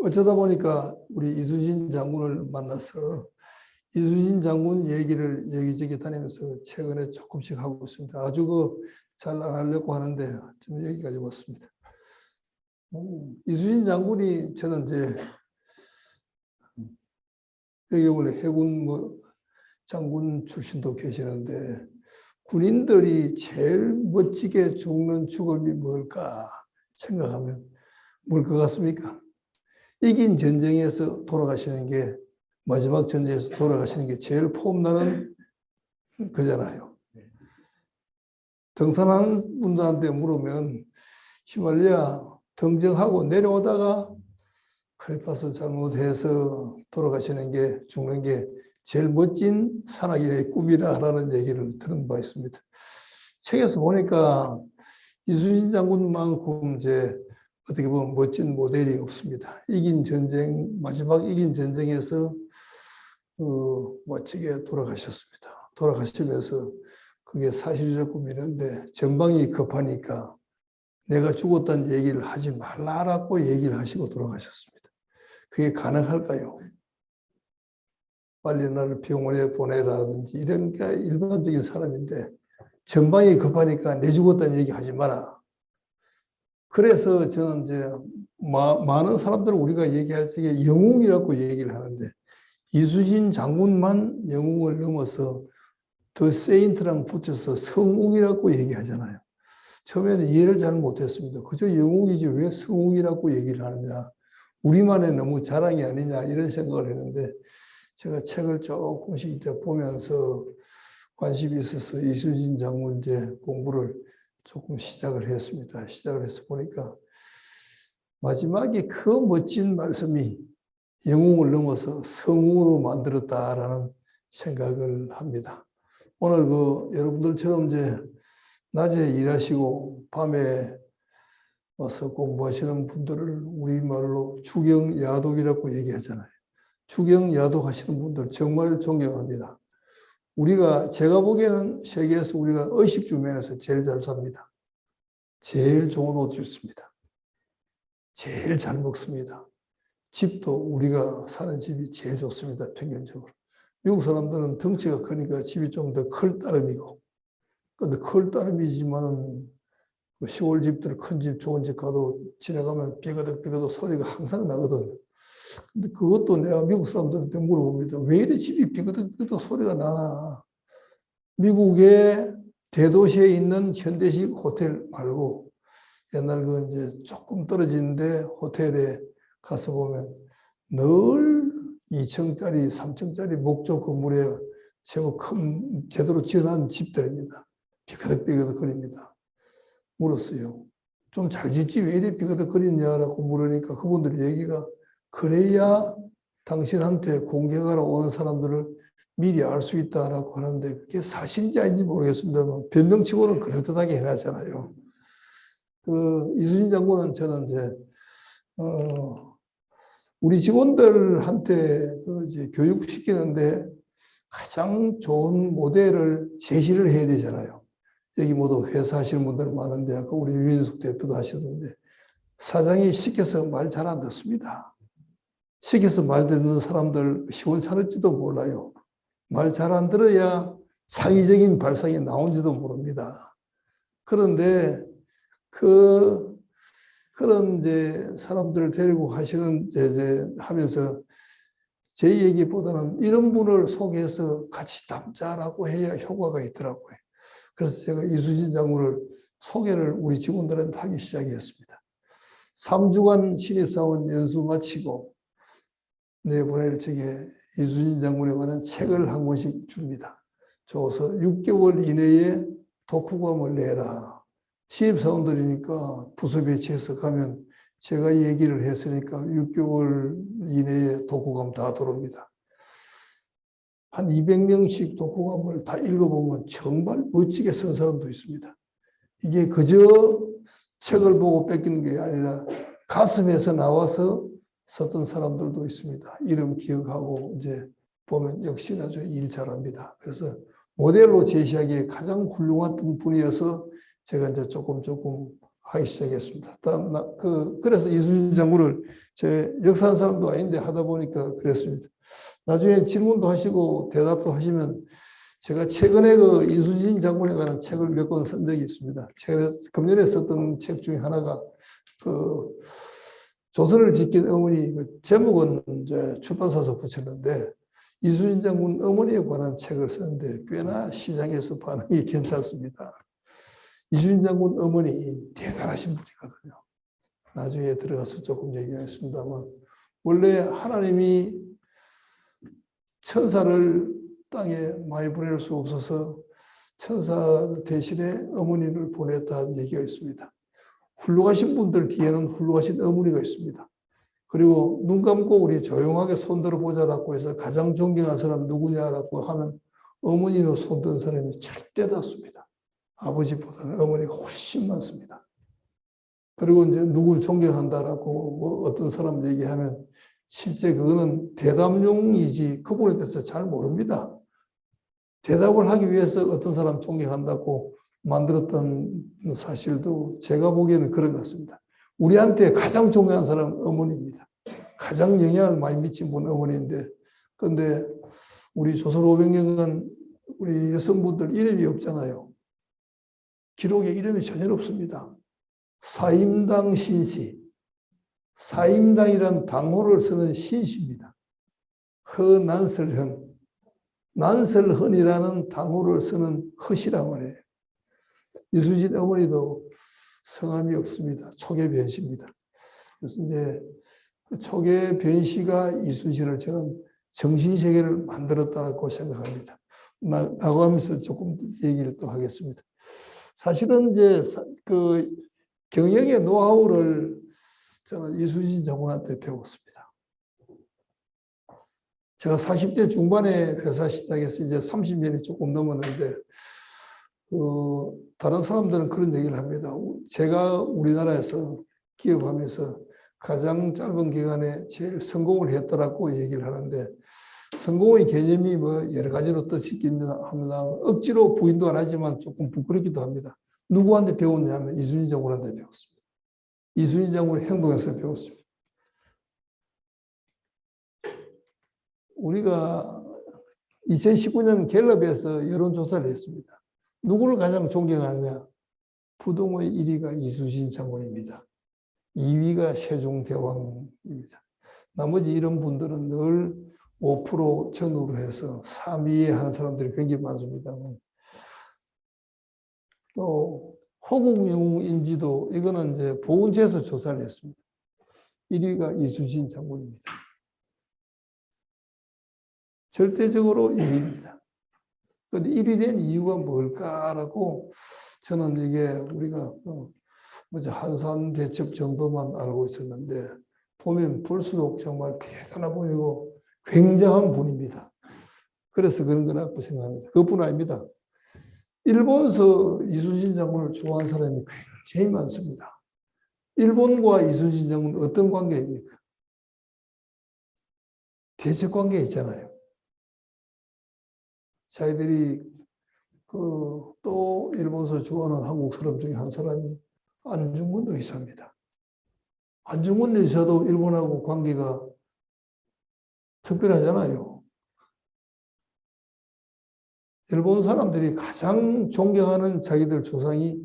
어쩌다 보니까 우리 이수진 장군을 만나서 이수진 장군 얘기를 여기저기 다니면서 최근에 조금씩 하고 있습니다. 아주 잘 안 하려고 하는데 좀 여기까지 왔습니다. 이수진 장군이 저는 이제 여기 원래 해군 장군 출신도 계시는데 군인들이 제일 멋지게 죽는 죽음이 뭘까 생각하면 뭘 것 같습니까? 이긴 전쟁에서 돌아가시는 게 마지막 전쟁에서 돌아가시는 게 제일 폼나는 거잖아요. 등산하는 분들한테 물으면 히말라야 등정하고 내려오다가 크레파스 잘못해서 돌아가시는 게 죽는 게 제일 멋진 산악인의 꿈이라는 얘기를 들은 바 있습니다. 책에서 보니까 이수진 장군만큼 이제 어떻게 보면 멋진 모델이 없습니다. 이긴 전쟁, 마지막 이긴 전쟁에서 멋지게 돌아가셨습니다. 돌아가시면서 그게 사실이라고 믿는데 전방이 급하니까 내가 죽었다는 얘기를 하지 말라라고 얘기를 하시고 돌아가셨습니다. 그게 가능할까요? 빨리 나를 병원에 보내라든지 이런 게 일반적인 사람인데 전방이 급하니까 내 죽었다는 얘기 하지 마라. 그래서 저는 이제 많은 사람들은 우리가 얘기할 적에 영웅이라고 얘기를 하는데 이수진 장군만 영웅을 넘어서 더 세인트랑 붙여서 성웅이라고 얘기하잖아요. 처음에는 이해를 잘 못했습니다. 그저 영웅이지 왜 성웅이라고 얘기를 하느냐. 우리만의 너무 자랑이 아니냐 이런 생각을 했는데 제가 책을 조금씩 이제 보면서 관심이 있어서 이수진 장군 이제 공부를 조금 시작을 했습니다. 시작을 해서 보니까 마지막에 그 멋진 말씀이 영웅을 넘어서 성웅으로 만들었다라는 생각을 합니다. 오늘 여러분들처럼 이제 낮에 일하시고 밤에 와서 공부하시는 분들을 우리말로 주경야독이라고 얘기하잖아요. 주경야독 하시는 분들 정말 존경합니다. 제가 보기에는 세계에서 우리가 의식 주변에서 제일 잘 삽니다. 제일 좋은 옷 입습니다. 제일 잘 먹습니다. 집도 우리가 사는 집이 제일 좋습니다. 평균적으로. 미국 사람들은 덩치가 크니까 집이 좀 더 클 따름이고, 근데 클 따름이지만은 시골 집들 큰 집, 좋은 집 가도 지나가면 삐그덕삐그덕 소리가 항상 나거든. 근데 그것도 내가 미국 사람들한테 물어봅니다. 왜 이래 집이 삐그덕삐그덕 소리가 나나? 미국의 대도시에 있는 현대식 호텔 말고 옛날 이제 조금 떨어지는데 호텔에 가서 보면 늘 2층짜리, 3층짜리 목조 건물에 제법 큰, 제대로 지어놓은 집들입니다. 삐그덕삐그덕 거립니다. 물었어요. 좀 잘 짓지 왜 이리 삐그덕거리냐라고 물으니까 그분들 얘기가 그래야 당신한테 공격하러 오는 사람들을 미리 알 수 있다라고 하는데 그게 사실인지 아닌지 모르겠습니다만 변명치고는 그럴듯하게 해놨잖아요. 이수진 장군은 저는 이제 우리 직원들한테 이제 교육시키는데 가장 좋은 모델을 제시를 해야 되잖아요. 여기 모두 회사 하시는 분들 많은데 아까 우리 유인숙 대표도 하시던데 사장이 시켜서 말 잘 안 듣습니다. 시켜서 말 듣는 사람들 시원찮을지도 몰라요. 말 잘 안 들어야 창의적인 발상이 나온지도 모릅니다. 그런데 그런 이제 사람들을 데리고 하시는 이제 하면서 제 얘기보다는 이런 분을 소개해서 같이 담자라고 해야 효과가 있더라고요. 그래서 제가 이수진 장군을 소개를 우리 직원들한테 하기 시작했습니다. 3주간 신입사원 연수 마치고 내보낼 적에 이수진 장군에 관한 책을 한 권씩 줍니다. 줘서 6개월 이내에 독후감을 내라. 신입사원들이니까 부서 배치해서 가면 제가 얘기를 했으니까 6개월 이내에 독후감 다 들어옵니다. 한 200명씩 독후감을 다 읽어보면 정말 멋지게 쓴 사람도 있습니다. 이게 그저 책을 보고 뺏기는 게 아니라 가슴에서 나와서 썼던 사람들도 있습니다. 이름 기억하고 이제 보면 역시나 저 일 잘합니다. 그래서 모델로 제시하기에 가장 훌륭한 분이어서 제가 이제 조금 하기 시작했습니다. 그래서 이순신 장군을 제 역사하는 사람도 아닌데 하다 보니까 그랬습니다. 나중에 질문도 하시고 대답도 하시면 제가 최근에 그 이순신 장군에 관한 책을 몇 권 쓴 적이 있습니다. 금년에 썼던 책 중에 하나가 그 조선을 지킨 어머니, 제목은 이제 출판사에서 붙였는데 이순신 장군 어머니에 관한 책을 썼는데 꽤나 시장에서 반응이 괜찮습니다. 이순신 장군 어머니 대단하신 분이거든요. 나중에 들어가서 조금 얘기하겠습니다만 원래 하나님이 천사를 땅에 많이 보낼 수 없어서 천사 대신에 어머니를 보냈다는 얘기가 있습니다. 훌륭하신 분들 뒤에는 훌륭하신 어머니가 있습니다. 그리고 눈 감고 우리 조용하게 손들어 보자라고 해서 가장 존경한 사람 누구냐라고 하면 어머니로 손든 사람이 절대 다수입니다. 아버지보다는 어머니가 훨씬 많습니다. 그리고 이제 누굴 존경한다라고 뭐 어떤 사람 얘기하면 실제 그거는 대답용이지 그분에 대해서 잘 모릅니다. 대답을 하기 위해서 어떤 사람 존경한다고 만들었던 사실도 제가 보기에는 그런 것 같습니다. 우리한테 가장 존경한 사람은 어머니입니다. 가장 영향을 많이 미친 분은 어머니인데, 그런데 우리 조선 500년간 우리 여성분들 이름이 없잖아요. 기록에 이름이 전혀 없습니다. 사임당 신씨, 사임당이란 당호를 쓰는 신씨입니다. 허난설헌, 난설헌이라는 당호를 쓰는 허씨란 말이에요. 이순신 어머니도 성함이 없습니다. 초계변씨입니다. 그래서 이제 그 초계변씨가 이순신을 저는 정신세계를 만들었다고 생각합니다. 나가면서 조금 얘기를 또 하겠습니다. 사실은 이제 그 경영의 노하우를 저는 이순신 장군한테 배웠습니다. 제가 40대 중반에 회사 시작해서 이제 30년이 조금 넘었는데, 다른 사람들은 그런 얘기를 합니다. 제가 우리나라에서 기업하면서 가장 짧은 기간에 제일 성공을 했더라고 얘기를 하는데, 성공의 개념이 뭐 여러 가지로 뜻있습니다 합니다. 억지로 부인도 안 하지만 조금 부끄럽기도 합니다. 누구한테 배웠냐면 이순신 장군한테 배웠습니다. 이순신 장군의 행동에서 배웠습니다. 우리가 2019년 갤럽에서 여론조사를 했습니다. 누구를 가장 존경하느냐? 부동의 1위가 이순신 장군입니다. 2위가 세종대왕입니다. 나머지 이런 분들은 늘 5% 전후로 해서 3위에 하는 사람들이 굉장히 많습니다. 또 호국영웅인지도 이거는 이제 보훈처에서 조사를 했습니다. 1위가 이순신 장군입니다. 절대적으로 1위입니다. 그런데 1위 된 이유가 뭘까라고 저는 이게 우리가 한산 대첩 정도만 알고 있었는데 보면 볼수록 정말 대단한 분이고 굉장한 분입니다. 그래서 그런 거라고 생각합니다. 그뿐 아닙니다. 일본에서 이순신 장군을 좋아하는 사람이 굉장히 많습니다. 일본과 이순신 장군은 어떤 관계입니까? 대척 관계 있잖아요. 자기들이 또 일본에서 좋아하는 한국 사람 중에 한 사람이 안중근 의사입니다. 안중근 의사도 일본하고 관계가 특별하잖아요. 일본 사람들이 가장 존경하는 자기들 조상이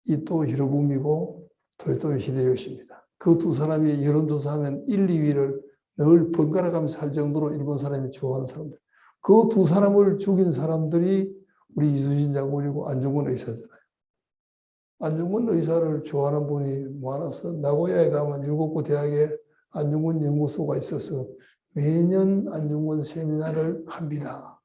이토 히로부미고 토요토미 히데요시입니다. 그 두 사람이 여론조사하면 1, 2위를 늘 번갈아 가면서 할 정도로 일본 사람이 좋아하는 사람들. 그 두 사람을 죽인 사람들이 우리 이순신 장군이고 안중근 의사잖아요. 안중근 의사를 좋아하는 분이 많아서 나고야에 가면 7구 대학에 안중근 연구소가 있어서 매년 안중근 세미나를 합니다.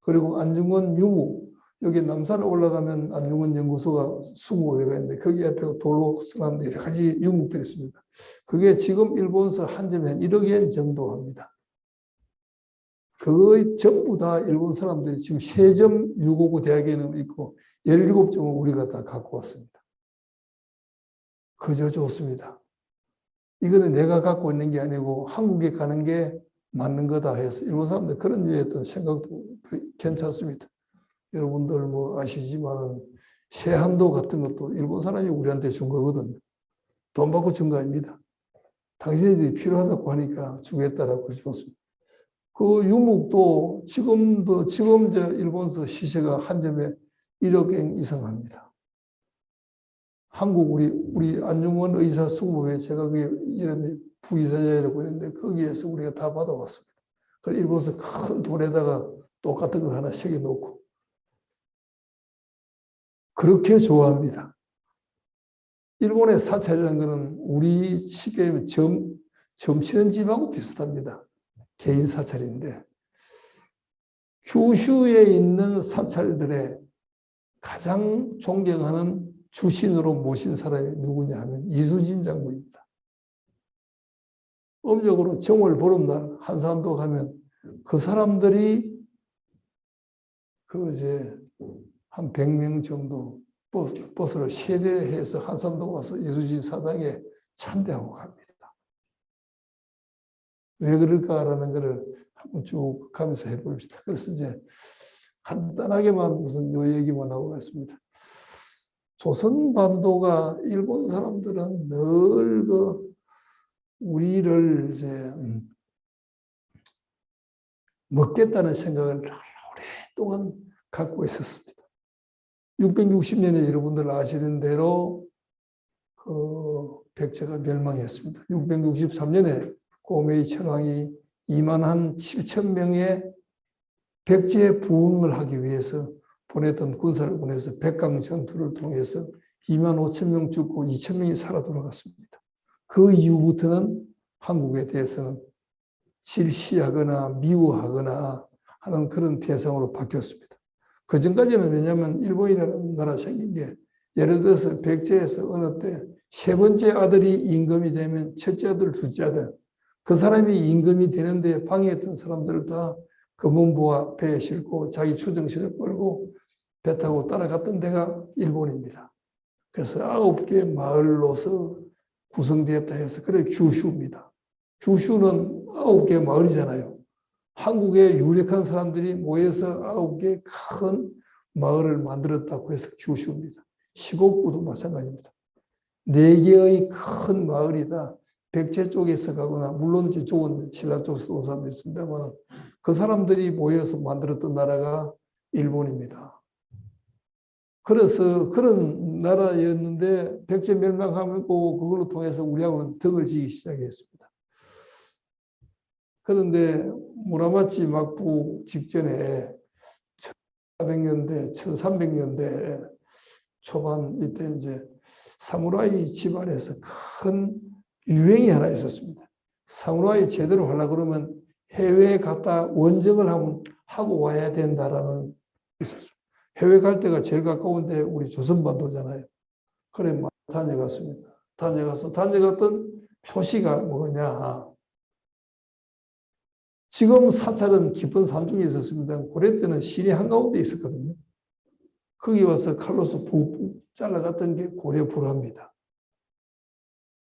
그리고 안중근 유무, 여기 남산에 올라가면 안중근 연구소가 20개가 있는데 거기 앞에 돌로 써놓은 여러 가지 유목들이 있습니다. 그게 지금 일본에서 한 점에 한 1억 엔 정도 합니다. 그거 전부 다 일본 사람들이 지금 세점 659 대학에는 있고 17점은 우리가 다 갖고 왔습니다. 그저 좋습니다. 이거는 내가 갖고 있는 게 아니고 한국에 가는 게 맞는 거다 해서 일본 사람들 그런 류의 어떤 생각도 괜찮습니다. 여러분들 뭐 아시지만 세한도 같은 것도 일본 사람이 우리한테 준 거거든요. 돈 받고 준 거 아닙니다. 당신들이 필요하다고 하니까 주겠다라고 해줬습니다. 그 유목도 지금 일본서 시세가 한 점에 1억 엔 이상 합니다. 한국 우리 안중근 의사 수고회 제가 그 이름이 부의사자라고 했는데 거기에서 우리가 다 받아왔습니다. 그래서 일본서 큰 돌에다가 똑같은 걸 하나 새겨 놓고 그렇게 좋아합니다. 일본의 사찰이라는 것은 우리 쉽게 점치는 집하고 비슷합니다. 개인 사찰인데 규슈에 있는 사찰들의 가장 존경하는 주신으로 모신 사람이 누구냐 하면 이순신 장군입니다. 음력으로 정월 보름날 한산도 가면 그 사람들이 한 100명 정도 버스를 세대해서 한산도 와서 이순신 사당에 참배하고 갑니다. 왜 그럴까라는 것을 한번 쭉 가면서 해봅시다. 그래서 이제 간단하게만 무슨 요 얘기만 하고 갔습니다. 조선반도가 일본 사람들은 늘 우리를 이제 먹겠다는 생각을 오랫동안 갖고 있었습니다. 660년에 여러분들 아시는 대로 그 백제가 멸망했습니다. 663년에 고메이 천황이 2만 7천 명의 백제 부흥을 하기 위해서 보냈던 군사를 보내서 백강 전투를 통해서 2만 5천 명 죽고 2천 명이 살아 돌아갔습니다. 그 이후부터는 한국에 대해서는 질시하거나 미워하거나 하는 그런 대상으로 바뀌었습니다. 그 전까지는 왜냐하면 일본이라는 나라 생긴 게 예를 들어서 백제에서 어느 때 세 번째 아들이 임금이 되면 첫째 아들, 둘째 아들 그 사람이 임금이 되는데 방해했던 사람들을 다 금은보와 배에 싣고 자기 추정신을 끌고 배 타고 따라갔던 데가 일본입니다. 그래서 9개 마을로서 구성되었다 해서 그래 규슈입니다. 규슈는 9개 마을이잖아요. 한국에 유력한 사람들이 모여서 9개 큰 마을을 만들었다고 해서 규슈입니다. 시곡구도 마찬가지입니다. 4개의 큰 마을이다. 백제 쪽에서 가거나 물론 저쪽은 신라 쪽에서 온 사람도 있습니다만 그 사람들이 모여서 만들었던 나라가 일본입니다. 그래서 그런 나라였는데 백제 멸망하고 그걸로 통해서 우리하고는 덕을 지기 시작했습니다. 그런데 무라마치 막부 직전에 1400년대, 1300년대 초반 이때 이제 사무라이 집안에서 큰 유행이 하나 있었습니다. 사무라이 제대로 하려고 그러면 해외에 갔다 원정을 하고 와야 된다라는 있었습니다. 해외 갈 때가 제일 가까운데 우리 조선반도잖아요. 그래 다녀갔습니다. 다녀갔던 표시가 뭐냐. 지금 사찰은 깊은 산중에 있었습니다. 고려 때는 시내 한가운데 있었거든요. 거기 와서 칼로서 푹 잘라갔던 게 고려 불화입니다.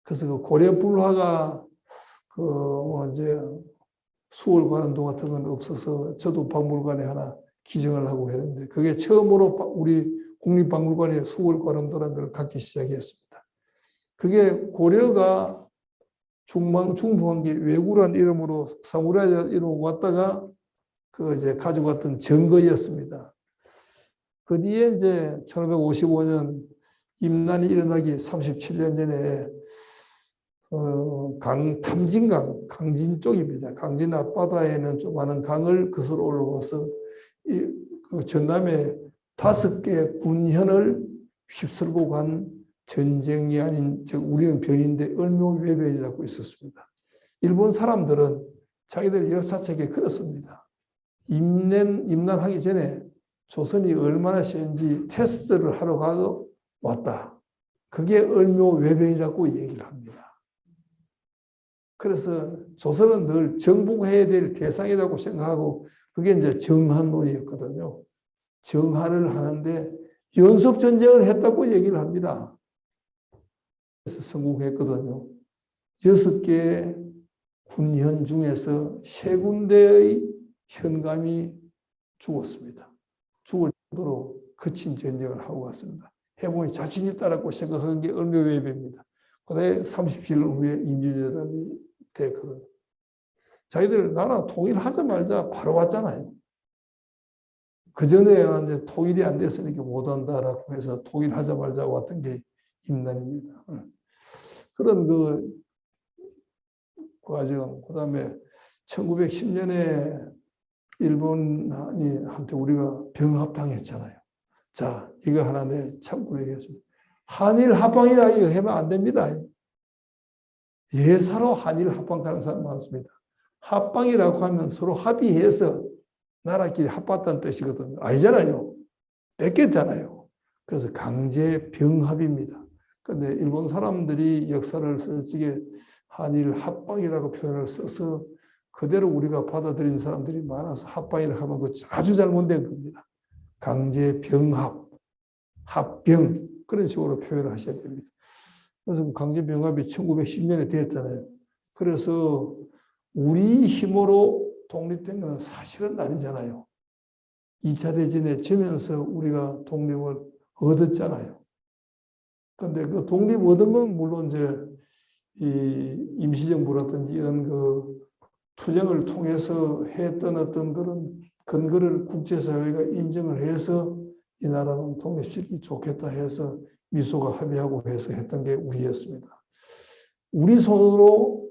그래서 그 고려 불화가 이제 수월관원도 같은 건 없어서 저도 박물관에 하나 기증을 하고 했는데 그게 처음으로 우리 국립박물관에 수월관원도라는 걸 갖기 시작했습니다. 그게 고려가 중부한 게 왜구란 이름으로 사무라이 이름 왔다가 이제 가져갔던 증거였습니다. 그 뒤에 이제 1555년 임난이 일어나기 37년 전에 탐진강, 강진 쪽입니다. 강진 앞바다에는 좀 많은 강을 거슬러 올라와서 그 전남에 5개 군현을 휩쓸고 간 전쟁이 아닌 우리는 변인데 을묘외변이라고 있었습니다. 일본 사람들은 자기들 역사책에 그렇습니다. 임난하기 전에 조선이 얼마나 센지 테스트를 하러 가서 왔다. 그게 을묘외변이라고 얘기를 합니다. 그래서 조선은 늘 정복해야 될 대상이라고 생각하고 그게 이제 정한론이었거든요. 정한을 하는데 연습전쟁을 했다고 얘기를 합니다. 그래서 성공했거든요. 6개의 군현 중에서 3군데의 현감이 죽었습니다. 죽을 정도로 거친 전쟁을 하고 갔습니다. 해보니 자신 있다라고 생각하는 게 얼마 외입니다. 그다음에 37년 후에 임진왜란이 됐거든요. 자기들 나라 통일하자마자 바로 왔잖아요. 그 전에 이제 통일이 안 됐으니까 못한다라고 해서 통일하자마자 왔던 게 임난입니다. 그런 그 과정, 그 다음에 1910년에 일본이 한테 우리가 병합당했잖아요. 자, 이거 하나 내 참고로 얘기했습니다. 한일 합방이라 이거 하면 안 됩니다. 예사로 한일 합방하는 사람 많습니다. 합방이라고 하면 서로 합의해서 나라끼리 합봤다는 뜻이거든요. 아니잖아요. 뺏겼잖아요. 그래서 강제 병합입니다. 그런데 일본 사람들이 역사를 솔직히 한일 합방이라고 표현을 써서 그대로 우리가 받아들인 사람들이 많아서 합방이라고 하면 그 아주 잘못된 겁니다. 강제 병합, 합병 그런 식으로 표현을 하셔야 됩니다. 그래서 강제 병합이 1910년에 되었잖아요. 그래서 우리 힘으로 독립된 건 사실은 아니잖아요. 2차 대전에 지면서 우리가 독립을 얻었잖아요. 그런데 그 독립 얻은 건 물론 이제 이 임시정부라든지 이런 그 투쟁을 통해서 했던 어떤 그런 근거를 국제사회가 인정을 해서 이 나라는 독립시키기 좋겠다 해서 미소가 합의하고 해서 했던 게 우리였습니다. 우리 손으로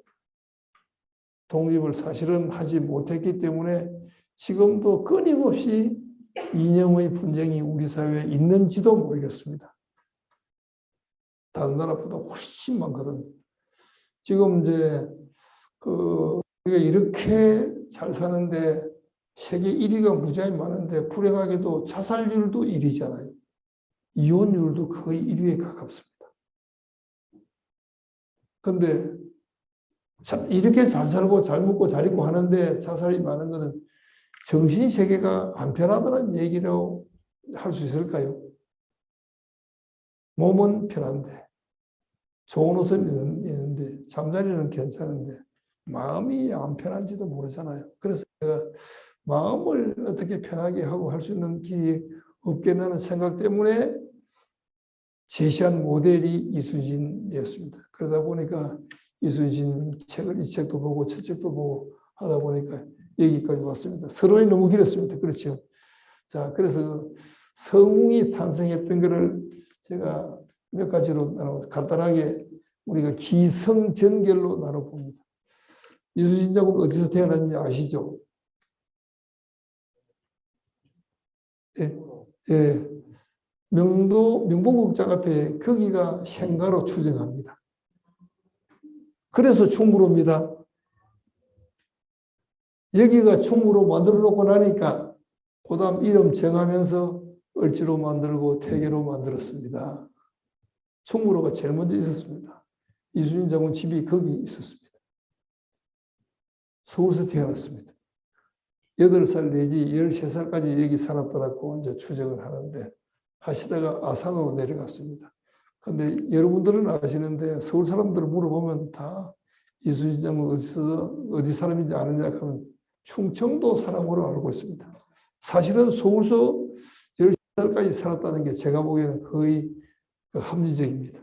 독립을 사실은 하지 못했기 때문에 지금도 끊임없이 이념의 분쟁이 우리 사회에 있는지도 모르겠습니다. 다른 나라보다 훨씬 많거든요. 지금 이제 우리가 이렇게 잘 사는데 세계 1위가 무지하게 많은데 불행하게도 자살률도 1위잖아요. 이혼율도 거의 1위에 가깝습니다. 그런데 이렇게 잘 살고 잘 먹고 잘 입고 하는데 자살이 많은 것은 정신세계가 안 편하다는 얘기로 할 수 있을까요? 몸은 편한데 좋은 옷은 있는데 잠자리는 괜찮은데 마음이 안 편한지도 모르잖아요. 그래서 제가 마음을 어떻게 편하게 하고 할 수 있는 길이 없겠다는 생각 때문에 제시한 모델이 이순신이었습니다. 그러다 보니까 이순신 책을 이 책도 보고 저 책도 보고 하다 보니까 여기까지 왔습니다. 서론이 너무 길었습니다. 그렇죠. 자, 그래서 성웅이 탄생했던 것을 제가 몇 가지로 나눠 간단하게 우리가 기성전결로 나눠봅니다. 이순신 장군 어디서 태어났는지 아시죠? 예, 예. 명보국장 앞에 거기가 생가로 추정합니다. 그래서 충무로입니다. 여기가 충무로 만들어 놓고 나니까 그 다음 이름 정하면서 을지로 만들고 태계로 만들었습니다. 충무로가 제일 먼저 있었습니다. 이순신 장군 집이 거기 있었습니다. 서울에서 태어났습니다. 8살 내지 13살까지 여기 살았다고 이제 추정을 하는데 하시다가 아산으로 내려갔습니다. 그런데 여러분들은 아시는데 서울 사람들을 물어보면 다 이순신 장군 어디 사람인지 아느냐 하면 충청도 사람으로 알고 있습니다. 사실은 서울서 10살까지 살았다는 게 제가 보기에는 거의 합리적입니다.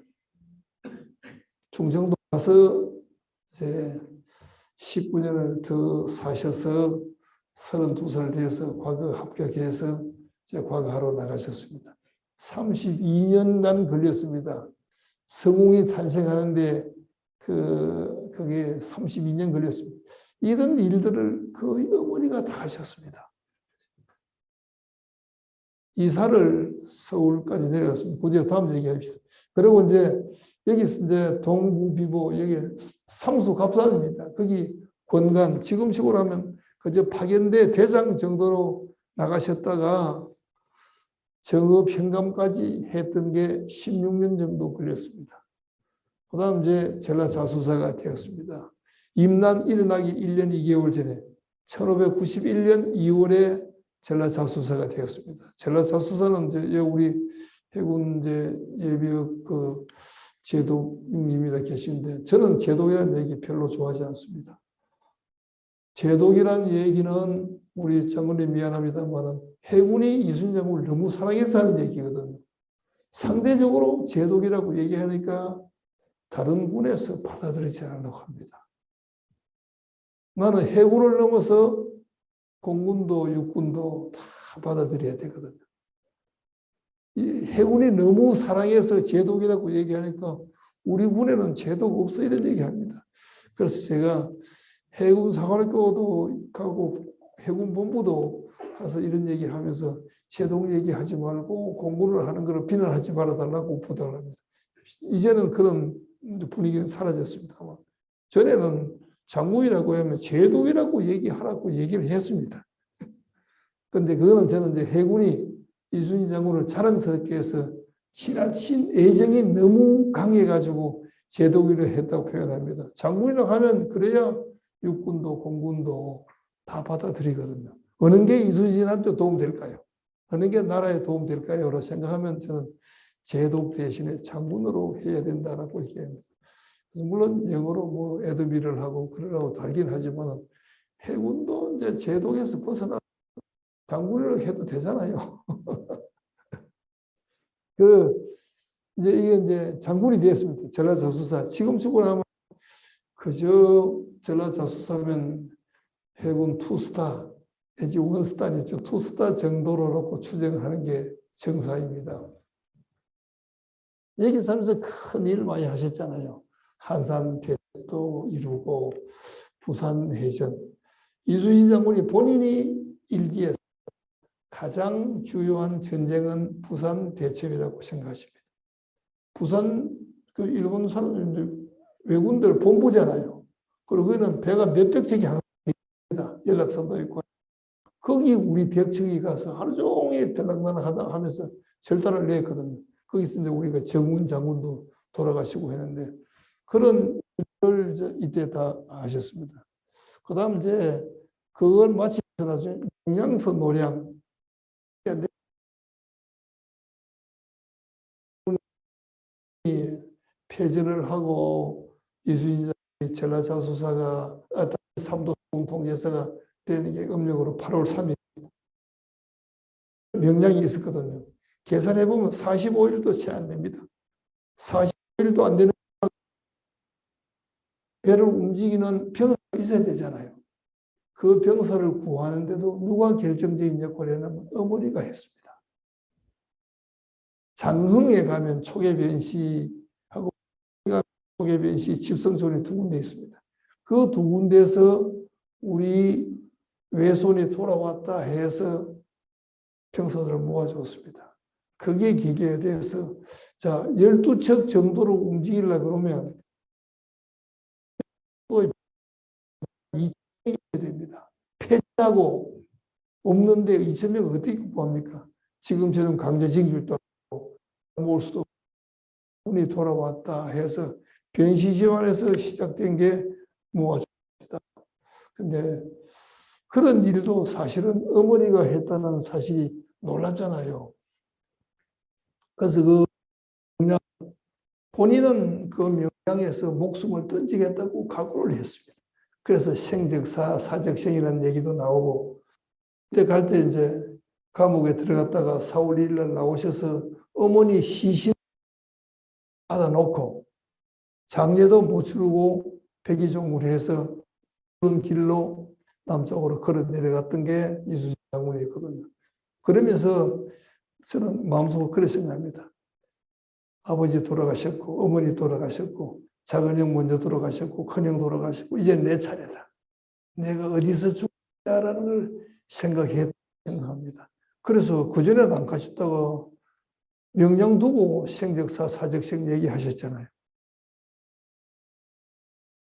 충청도 가서 이제 19년을 더 사셔서 32살 돼서 과거 합격해서 이제 과거하러 나가셨습니다. 32년간 걸렸습니다. 성웅이 탄생하는데 그게 32년 걸렸습니다. 이런 일들을 거의 어머니가 다 하셨습니다. 이사를 서울까지 내려갔습니다. 그제 다음 얘기합시다. 그리고 이제 여기서 이제 동부비보 여기 삼수갑산입니다. 거기 권간 지금식으로 하면 그저 파견대 대장 정도로 나가셨다가 정읍 현감까지 했던 게 16년 정도 걸렸습니다. 그 다음 이제 전라자수사가 되었습니다. 임난 일어나기 1년 2개월 전에 1591년 2월에 전라자수사가 되었습니다. 전라자수사는 이제 우리 해군 이제 예비역 그 제독님이라 계신데 저는 제독이라는 얘기 별로 좋아하지 않습니다. 제독이라는 얘기는 우리 장군님 미안합니다만은 해군이 이순신 장군을 너무 사랑해서 하는 얘기거든요. 상대적으로 제독이라고 얘기하니까 다른 군에서 받아들이지 않으려고 합니다. 나는 해군을 넘어서 공군도 육군도 다 받아들여야 되거든요. 이 해군이 너무 사랑해서 제독이라고 얘기하니까 우리 군에는 제독 없어 이런 얘기합니다. 그래서 제가 해군 사관학교도 가고 해군 본부도 가서 이런 얘기하면서 제독 얘기하지 말고 공군을 하는 거를 비난하지 말아달라고 부탁을 합니다. 이제는 그런 분위기는 사라졌습니다. 전에는 장군이라고 하면 제독이라고 얘기하라고 얘기를 했습니다. 그런데 그거는 저는 이제 해군이 이순신 장군을 자랑스럽게 해서 지나친 애정이 너무 강해가지고 제독이라 했다고 표현합니다. 장군이라고 하면 그래야 육군도 공군도 다 받아들이거든요. 어느 게 이순신한테 도움될까요? 어느 게 나라에 도움될까요? 라고 생각하면 저는 제독 대신에 장군으로 해야 된다라고 얘기합니다. 물론 영어로 뭐 애드비를 하고 그러라고 달긴 하지만 해군도 이제 제독에서 벗어나 장군으로 해도 되잖아요. 이게 이제 장군이 되었습니다. 전라자수사. 지금 치고 나면 그저 전라자수사면 해군 투스타 내지 원스타니죠. 투스타 정도로 놓고 추정하는 게 정사입니다. 여기서 하면서 큰 일을 많이 하셨잖아요. 한산 대첩도 이루고 부산 해전. 이순신 장군이 본인이 일기에 가장 주요한 전쟁은 부산 대첩이라고 생각하십니다. 부산 그 일본 사람들 외군들 본부잖아요. 그리고 거기는 배가 몇백 척이 항상 있습니다. 연락선도 있고. 거기 우리 벽청이 가서 하루 종일 들락날락 하면서 절단을 냈거든요. 거기서 이제 우리가 정운 장군도 돌아가시고 했는데 그런 일을 이때 다 하셨습니다. 그 다음 이제 그걸 마치고 나중에 영양서 노량 폐전을 하고 이순신 전라자수사가 삼도 통제사가 되는 게 음력으로 8월 3일 명량이 있었거든요. 계산해 보면 45일도 채 안 됩니다. 45일도 안 되는 배를 움직이는 병사가 있어야 되잖아요. 그 병사를 구하는데도 누가 결정적인 역할을 했냐면 어머니가 했습니다. 장흥에 가면 초계변시하고 초계변시 집성촌이 두 군데 있습니다. 그 두 군데에서 우리 외손이 돌아왔다 해서 병사들을 모아줬습니다. 그게 기계에 대해서 자 12척 정도로 움직이려고 그러면 또 2척이 됩니다. 폐지하고 없는데 2,000명 어떻게 구합니까? 지금처럼 강제징집도 모을 수도 분이 돌아왔다 해서 변시지원에서 시작된 게 모아줍니다. 근데 그런 일도 사실은 어머니가 했다는 사실이 놀랍잖아요. 그래서 그 명량, 본인은 그 명량에서 목숨을 던지겠다고 각오를 했습니다. 그래서 생적사, 사적생이라는 얘기도 나오고 그때 갈 때 이제 감옥에 들어갔다가 4월 1일 날 나오셔서 어머니 시신 받아놓고 장례도 못 치르고 백의종으로 해서 그런 길로 남쪽으로 걸어 내려갔던 게 이순신 장군이었거든요. 그러면서 저는 마음속으로 그렇게 생각합니다. 아버지 돌아가셨고 어머니 돌아가셨고 작은 형 먼저 돌아가셨고 큰 형 돌아가셨고 이제 내 차례다. 내가 어디서 죽자라는 걸 생각합니다. 그래서 그전에는 안 가셨다가 명령 두고 생적사 사적생 얘기하셨잖아요.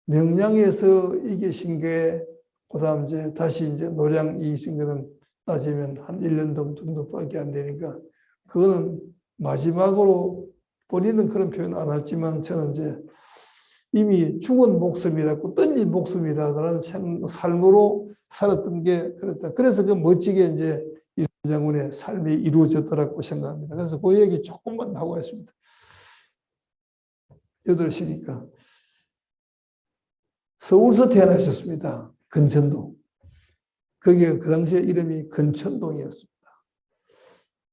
명량에서 이기신 게 그다음 이제 다시 이제 노량 이기신 거는 따지면 한 1년 정도밖에 안 되니까 그거는 마지막으로 본인은 그런 표현 안 했지만 저는 이제 이미 죽은 목숨이라고 던진 목숨이라는 삶으로 살았던 게 그랬다. 그래서 그 멋지게 이제 이순신 장군의 삶이 이루어졌다고 생각합니다. 그래서 그 얘기 조금만 하고 했습니다. 8시니까. 서울서 태어나셨습니다. 근천도. 거기에 그 당시에 이름이 근천동이었습니다.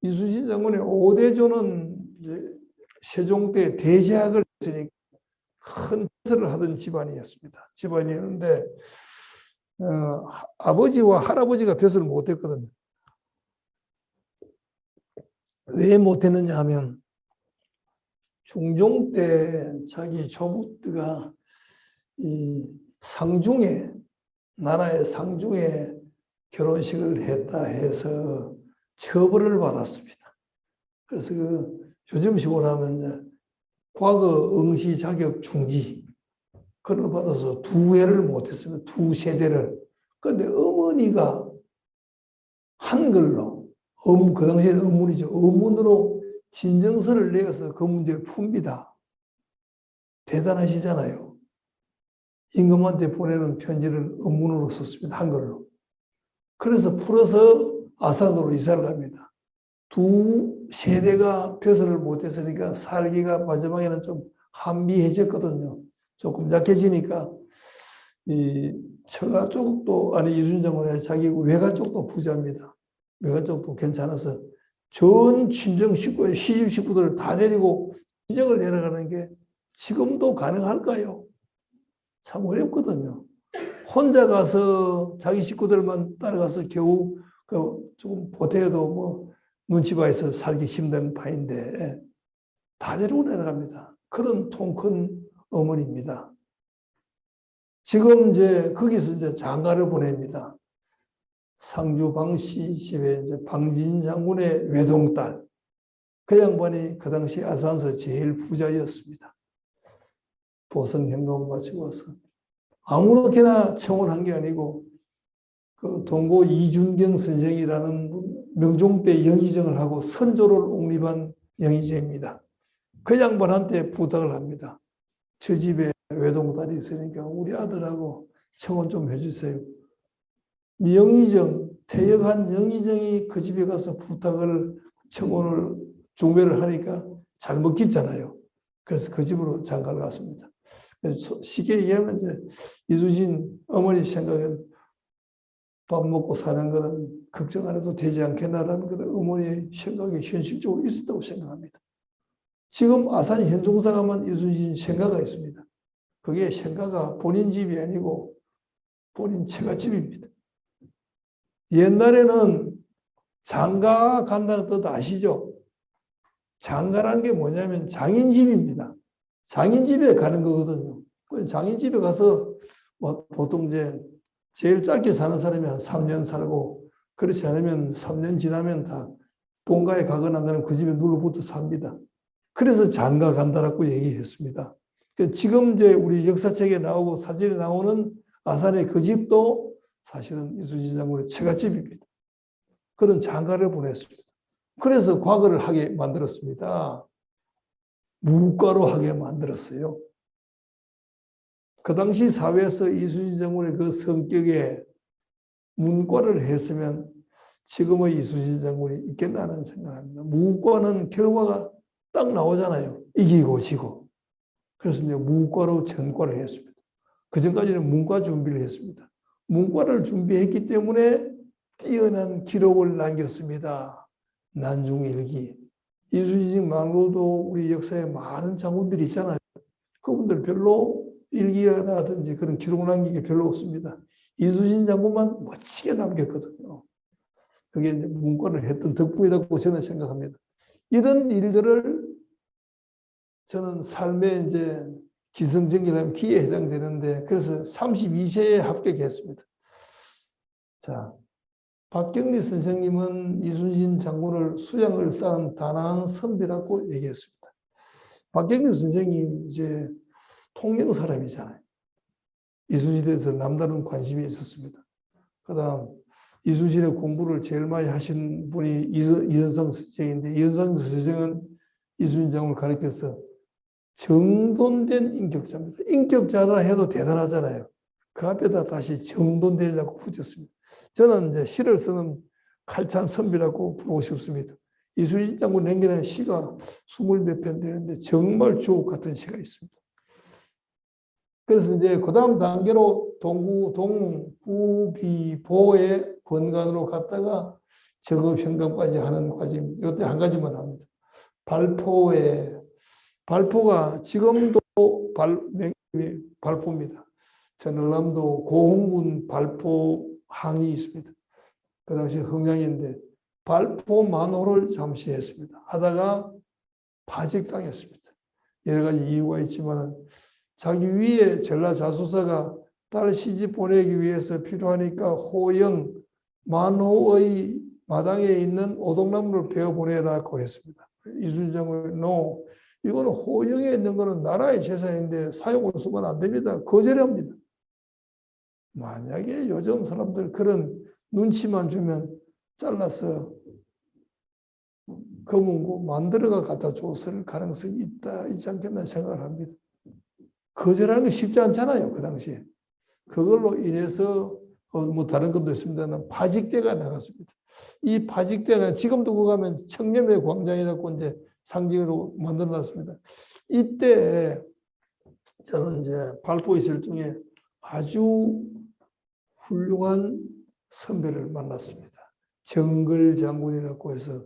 이순신 장군의 5대조는 세종 때 대제학을 했으니 큰 뜻을 하던 집안이었습니다. 집안이었는데 아버지와 할아버지가 벼슬을 못했거든요. 왜 못했느냐 하면 중종 때 자기 조부가 이 상중에 나라의 상중에 결혼식을 했다 해서 처벌을 받았습니다. 그래서 요즘식으로 하면 과거 응시 자격 중지 그걸 받아서 2회를 못했으면 2세대를. 그런데 어머니가 한글로 그 당시에는 어문이죠. 어문으로 진정서를 내어서 그 문제를 풉니다. 대단하시잖아요. 임금한테 보내는 편지를 어문으로 썼습니다. 한글로. 그래서 풀어서 아산으로 이사를 갑니다. 2세대가 벼슬을 못했으니까 살기가 마지막에는 좀 한미해졌거든요. 조금 약해지니까 이 처가 쪽도 이순신 장군의 자기 외가 쪽도 부자입니다. 외가 쪽도 괜찮아서 전 친정 식구, 시집 식구들을 다 데리고 친정을 내려가는 게 지금도 가능할까요? 참 어렵거든요. 혼자 가서 자기 식구들만 따라가서 겨우 조금 보태도 뭐 눈치 봐서 살기 힘든 파인데 다 데리고 내려갑니다. 그런 통 큰 어머니입니다. 지금 거기서 장가를 보냅니다. 상주 방씨 집에 방진 장군의 외동딸. 그 양반이 그 당시 아산서 제일 부자였습니다. 보성 현금 바치고 와서 아무렇게나 청혼한 게 아니고 그 동고 이준경 선생이라는 명종 때 영의정을 하고 선조를 옹립한 영의정입니다. 그 양반한테 부탁을 합니다. 저 집에 외동딸이 있으니까 우리 아들하고 청혼 좀 해주세요. 영의정, 퇴역한 영의정이 그 집에 가서 청혼을 중매를 하니까 잘 먹겠잖아요. 그래서 그 집으로 장가를 갔습니다. 쉽게 얘기하면 이순신 어머니 생각엔 밥 먹고 사는 거는 걱정 안 해도 되지 않겠나라는 그런 어머니의 생각이 현실적으로 있었다고 생각합니다. 지금 아산 현종사 가면 이순신 생가가 있습니다. 그게 생가가 본인 집이 아니고 본인 처가집입니다. 옛날에는 장가 간다는 뜻 아시죠? 장가라는 게 뭐냐면 장인집입니다. 장인집에 가는 거거든요. 장인집에 가서 보통 제일 짧게 사는 사람이 한 3년 살고 그렇지 않으면 3년 지나면 다 본가에 가거나 하는 그 집에 눌러붙어 삽니다. 그래서 장가 간다라고 얘기했습니다. 지금 우리 역사책에 나오고 사진에 나오는 아산의 그 집도 사실은 이순신 장군의 처가집입니다. 그런 장가를 보냈습니다. 그래서 과거를 하게 만들었습니다. 무과로 하게 만들었어요. 그 당시 사회에서 이순신 장군의 그 성격에 문과를 했으면 지금의 이순신 장군이 있겠나는 생각합니다. 무과는 결과가 딱 나오잖아요. 이기고 지고. 그래서 무과로 전과를 했습니다. 그 전까지는 문과 준비를 했습니다. 문과를 준비했기 때문에 뛰어난 기록을 남겼습니다. 난중일기. 이순신 말고도 우리 역사에 많은 장군들이 있잖아요. 그분들 별로 일기라든지 그런 기록을 남긴 게 별로 없습니다. 이순신 장군만 멋지게 남겼거든요. 그게 문과를 했던 덕분이라고 저는 생각합니다. 이런 일들을 저는 삶의 기승전결하면 기에 해당되는데 그래서 32세에 합격했습니다. 자, 박경리 선생님은 이순신 장군을 수양을 쌓은 단아한 선비라고 얘기했습니다. 박경리 선생님 통영 사람이잖아요. 이순신에 대해서 남다른 관심이 있었습니다. 그다음 이순신의 공부를 제일 많이 하신 분이 이현상 선생인데 이현상 선생은 이순신 장군을 가르쳐서 정돈된 인격자입니다. 인격자라 해도 대단하잖아요. 그 앞에다 다시 정돈되려고 붙였습니다. 저는 시를 쓰는 칼찬 선비라고 부르고 싶습니다. 이순신 장군 남기는 시가 20몇 편 되는데 정말 주옥 같은 시가 있습니다. 그래서 이제 그 다음 단계로 동부비보의 본관으로 갔다가 적업현강까지 하는 과정입니다. 이때 한 가지만 합니다. 발포가 지금도 발포입니다. 전라남도 고흥군 발포항이 있습니다. 그 당시 흥량인데 발포 만호를 잠시 했습니다. 하다가 파직당했습니다. 여러 가지 이유가 있지만 자기 위에 전라자수사가 딸 시집 보내기 위해서 필요하니까 호영 만호의 마당에 있는 오동나무를 베어 보내라고 했습니다. 이순신 장군이 no, 이거는 호영에 있는 거는 나라의 재산인데 사용을 쓰면 안 됩니다. 거절합니다. 만약에 요즘 사람들 그런 눈치만 주면 잘라서 검은고 만들어가 갖다 줬을 가능성이 있지 않겠나 생각을 합니다. 거절하는 게 쉽지 않잖아요, 그 당시에. 그걸로 인해서 뭐 다른 것도 있습니다만 파직대가 나갔습니다. 이 파직대는 지금도 그거 가면 청렴의 광장이라고 이제 상징으로 만들어놨습니다. 이때 저는 이제 발포 있을 중에 아주 훌륭한 선배를 만났습니다. 정글 장군이라고 해서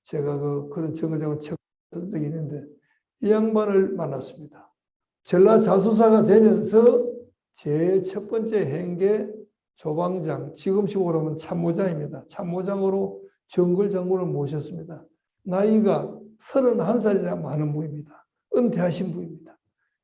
제가 그런 정글 장군 책 쓴 적이 있는데 이 양반을 만났습니다. 전라자수사가 되면서 제 첫 번째 행계 조방장, 지금식으로 하면 참모장입니다. 참모장으로 정글 장군을 모셨습니다. 나이가 31살이나 많은 분입니다. 은퇴하신 분입니다.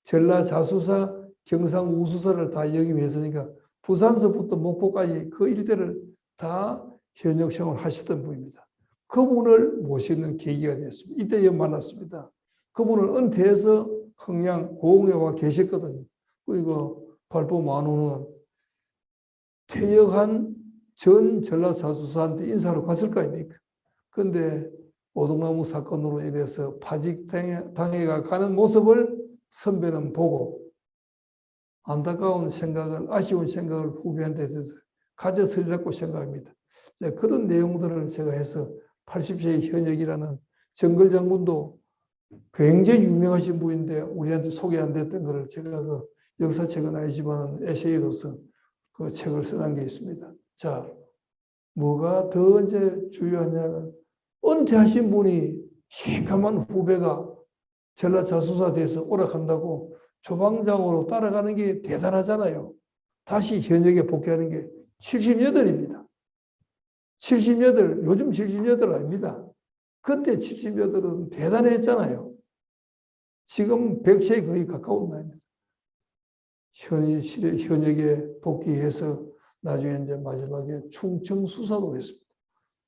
전라자수사 경상우수사를 다 역임했으니까 부산서부터 목포까지 그 일대를 다 현역 생활을 하시던 분입니다. 그분을 모시는 계기가 되었습니다. 이때 만났습니다. 그분은 은퇴해서 흥양 고흥에 와 계셨거든요. 그리고 발포 만호는 퇴역한 전 전라자수사한테 인사로 갔을 거 아닙니까? 그런데 오동나무 사건으로 인해서 파직당해가 가는 모습을 선배는 보고 안타까운 생각을, 아쉬운 생각을 후배한테 대해서 가졌으리라고 생각합니다. 그런 내용들을 제가 해서 80세의 현역이라는 정글 장군도 굉장히 유명하신 분인데 우리한테 소개 안 됐던 것을 제가 그 역사책은 아니지만 에세이로서 그 책을 써난 게 있습니다. 자, 뭐가 더 이제 중요하냐면 은퇴하신 분이 시커먼 후배가 전라자수사 돼서 오락한다고 조방장으로 따라가는 게 대단하잖아요. 다시 현역에 복귀하는 게 78입니다. 78, 요즘 78 아닙니다. 그때 78은 대단했잖아요. 지금 100세에 거의 가까운 나이입니다. 현역에 복귀해서 나중에 이제 마지막에 충청수사도 했습니다.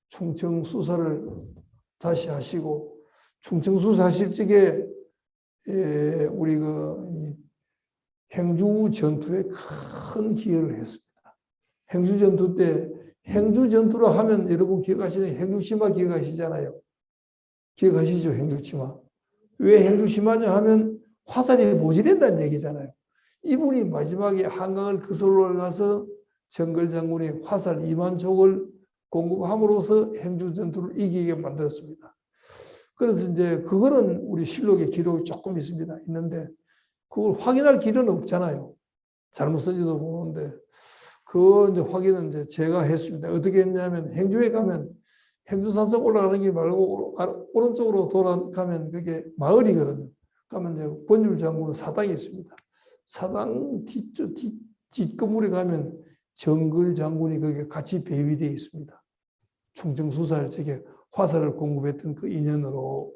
충청수사를 다시 하시고, 충청수사 하실 적에 우리 행주 전투에 큰 기여를 했습니다. 행주 전투 때, 행주 전투로 하면 여러분 기억하시는 행주치마 기억하시잖아요. 기억하시죠? 행주치마. 왜 행주치마냐 하면 화살이 모질된다는 얘기잖아요. 이분이 마지막에 한강을 거슬러 올라가서 정글 장군이 화살 2만 촉을 공급함으로써 행주 전투를 이기게 만들었습니다. 그래서 이제 그거는 우리 실록에 기록이 조금 있습니다. 있는데 그걸 확인할 길은 없잖아요. 잘못 쓴지도 모르는데 그 이제 확인은 이제 제가 했습니다. 어떻게 했냐면 행주에 가면 행주산성 올라가는 길 말고 오른쪽으로 돌아가면 그게 마을이거든요. 가면 이제 권율 장군 사당이 있습니다. 사당 뒷건물에 가면 정글 장군이 거기에 같이 배위되어 있습니다. 충청수사를 저게 화살을 공급했던 그 인연으로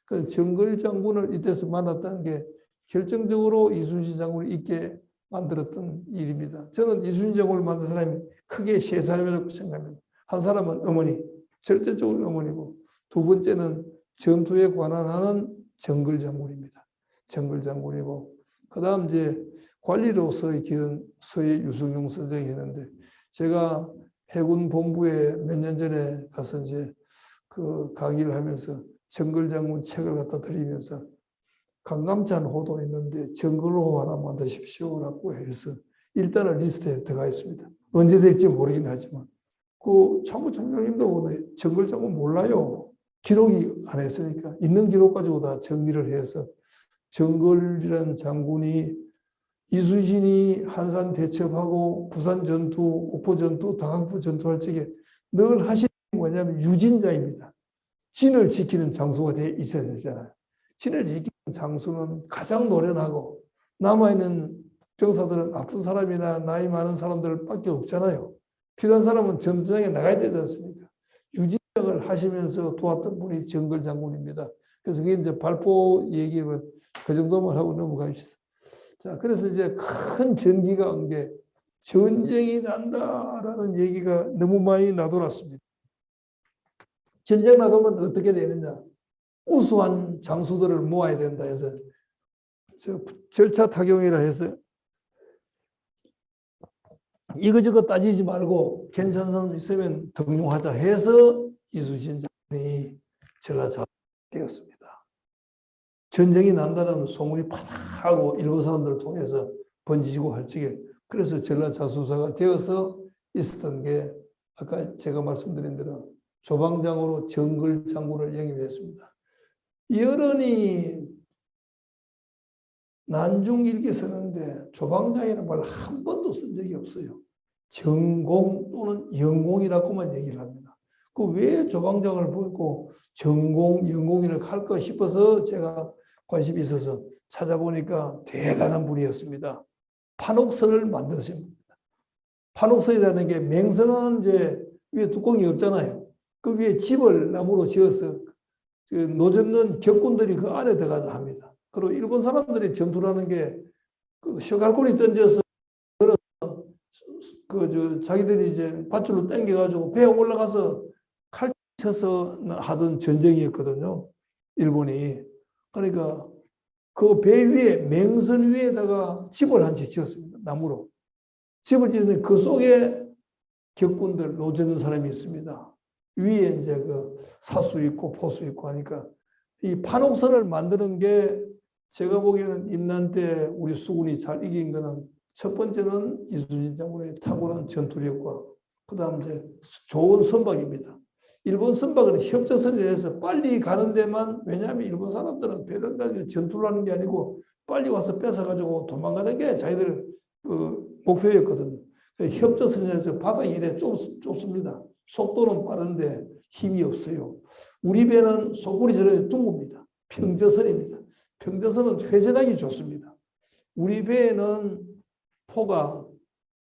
그 정글 장군을 이때서 만났다는 게 결정적으로 이순신 장군을 있게 만들었던 일입니다. 저는 이순신 장군을 만든 사람이 크게 세 사람이라고 생각합니다. 한 사람은 어머니, 절대적으로 어머니고 두 번째는 전투에 관한하는 정글 장군입니다. 정글 장군이고 그 다음 이제 관리로서의 길은 서해 유승용 선생이 했는데 제가 해군 본부에 몇 년 전에 가서 이제 그 강의를 하면서 정글 장군 책을 갖다 드리면서 강감찬 호도 있는데 정글호 하나 만드십시오라고 해서 일단은 리스트에 들어가 있습니다. 언제 될지 모르긴 하지만 그 참모총장님도 정글 장군 몰라요. 기록이 안 했으니까 있는 기록 가지고 다 정리를 해서 정글이라는 장군이 이순신이 한산 대첩하고 부산 전투, 옥포 전투, 당항포 전투할 적에 늘 하시는 게 뭐냐면 유진자입니다. 진을 지키는 장수가 돼 있어야 되잖아요. 진을 지키는 장수는 가장 노련하고 남아있는 병사들은 아픈 사람이나 나이 많은 사람들밖에 없잖아요. 필요한 사람은 전장에 나가야 되지 않습니까? 유진장을 하시면서 도왔던 분이 정글 장군입니다. 그래서 그게 이제 발포 얘기를 그 정도만 하고 넘어가십시다. 자, 그래서 이제 큰 전기가 온 게 전쟁이 난다라는 얘기가 너무 많이 나돌았습니다. 전쟁 나도면 어떻게 되느냐? 우수한 장수들을 모아야 된다 해서 절차 타경이라 해서 이거저거 따지지 말고 괜찮은 사람 있으면 등용하자 해서 이순신 장군이 전라자수가 되었습니다. 전쟁이 난다는 소문이 파닥하고 일본 사람들을 통해서 번지고 할 적에 그래서 전라자수사가 되어서 있었던 게 아까 제가 말씀드린 대로 조방장으로 정글 장군을 영입했습니다. 여론이 난중일기 쓰는데 조방장이라는 말 한 번도 쓴 적이 없어요. 전공 또는 영공이라고만 얘기를 합니다. 그 왜 조방장을 보고 전공, 영공이라고 할까 싶어서 제가 관심이 있어서 찾아보니까 대단한 분이었습니다. 판옥선을 만드신 겁니다. 판옥선이라는 게 맹선은 이제 위에 뚜껑이 없잖아요. 그 위에 집을 나무로 지어서 노젓는 격군들이 그 안에 들어가서 합니다. 그리고 일본 사람들이 전투라는 게 그 셔갈고리 던져서 자기들이 이제 밧줄로 당겨가지고 배에 올라가서 칼 쳐서 하던 전쟁이었거든요. 일본이. 그러니까 그 배 위에 맹선 위에다가 집을 한 채 지었습니다. 나무로. 집을 지었는데 그 속에 격군들 노젓는 사람이 있습니다. 위에 이제 그 사수 있고 포수 있고 하니까 이 판옥선을 만드는 게 제가 보기에는 임난 때 우리 수군이 잘 이긴 거는 첫 번째는 이순신 장군의 탁월한 전투력과 그다음 이제 좋은 선박입니다. 일본 선박은 협조선이라 해서 빨리 가는 데만 왜냐하면 일본 사람들은 배를 가지고 전투를 하는 게 아니고 빨리 와서 뺏어가지고 도망가는 게 자기들 그 목표였거든요. 협조선이라서 바닥이 이래 좁습니다. 속도는 빠른데 힘이 없어요. 우리 배는 소굴이 저런 둥굽니다. 평저선입니다. 평저선은 회전하기 좋습니다. 우리 배에는 포가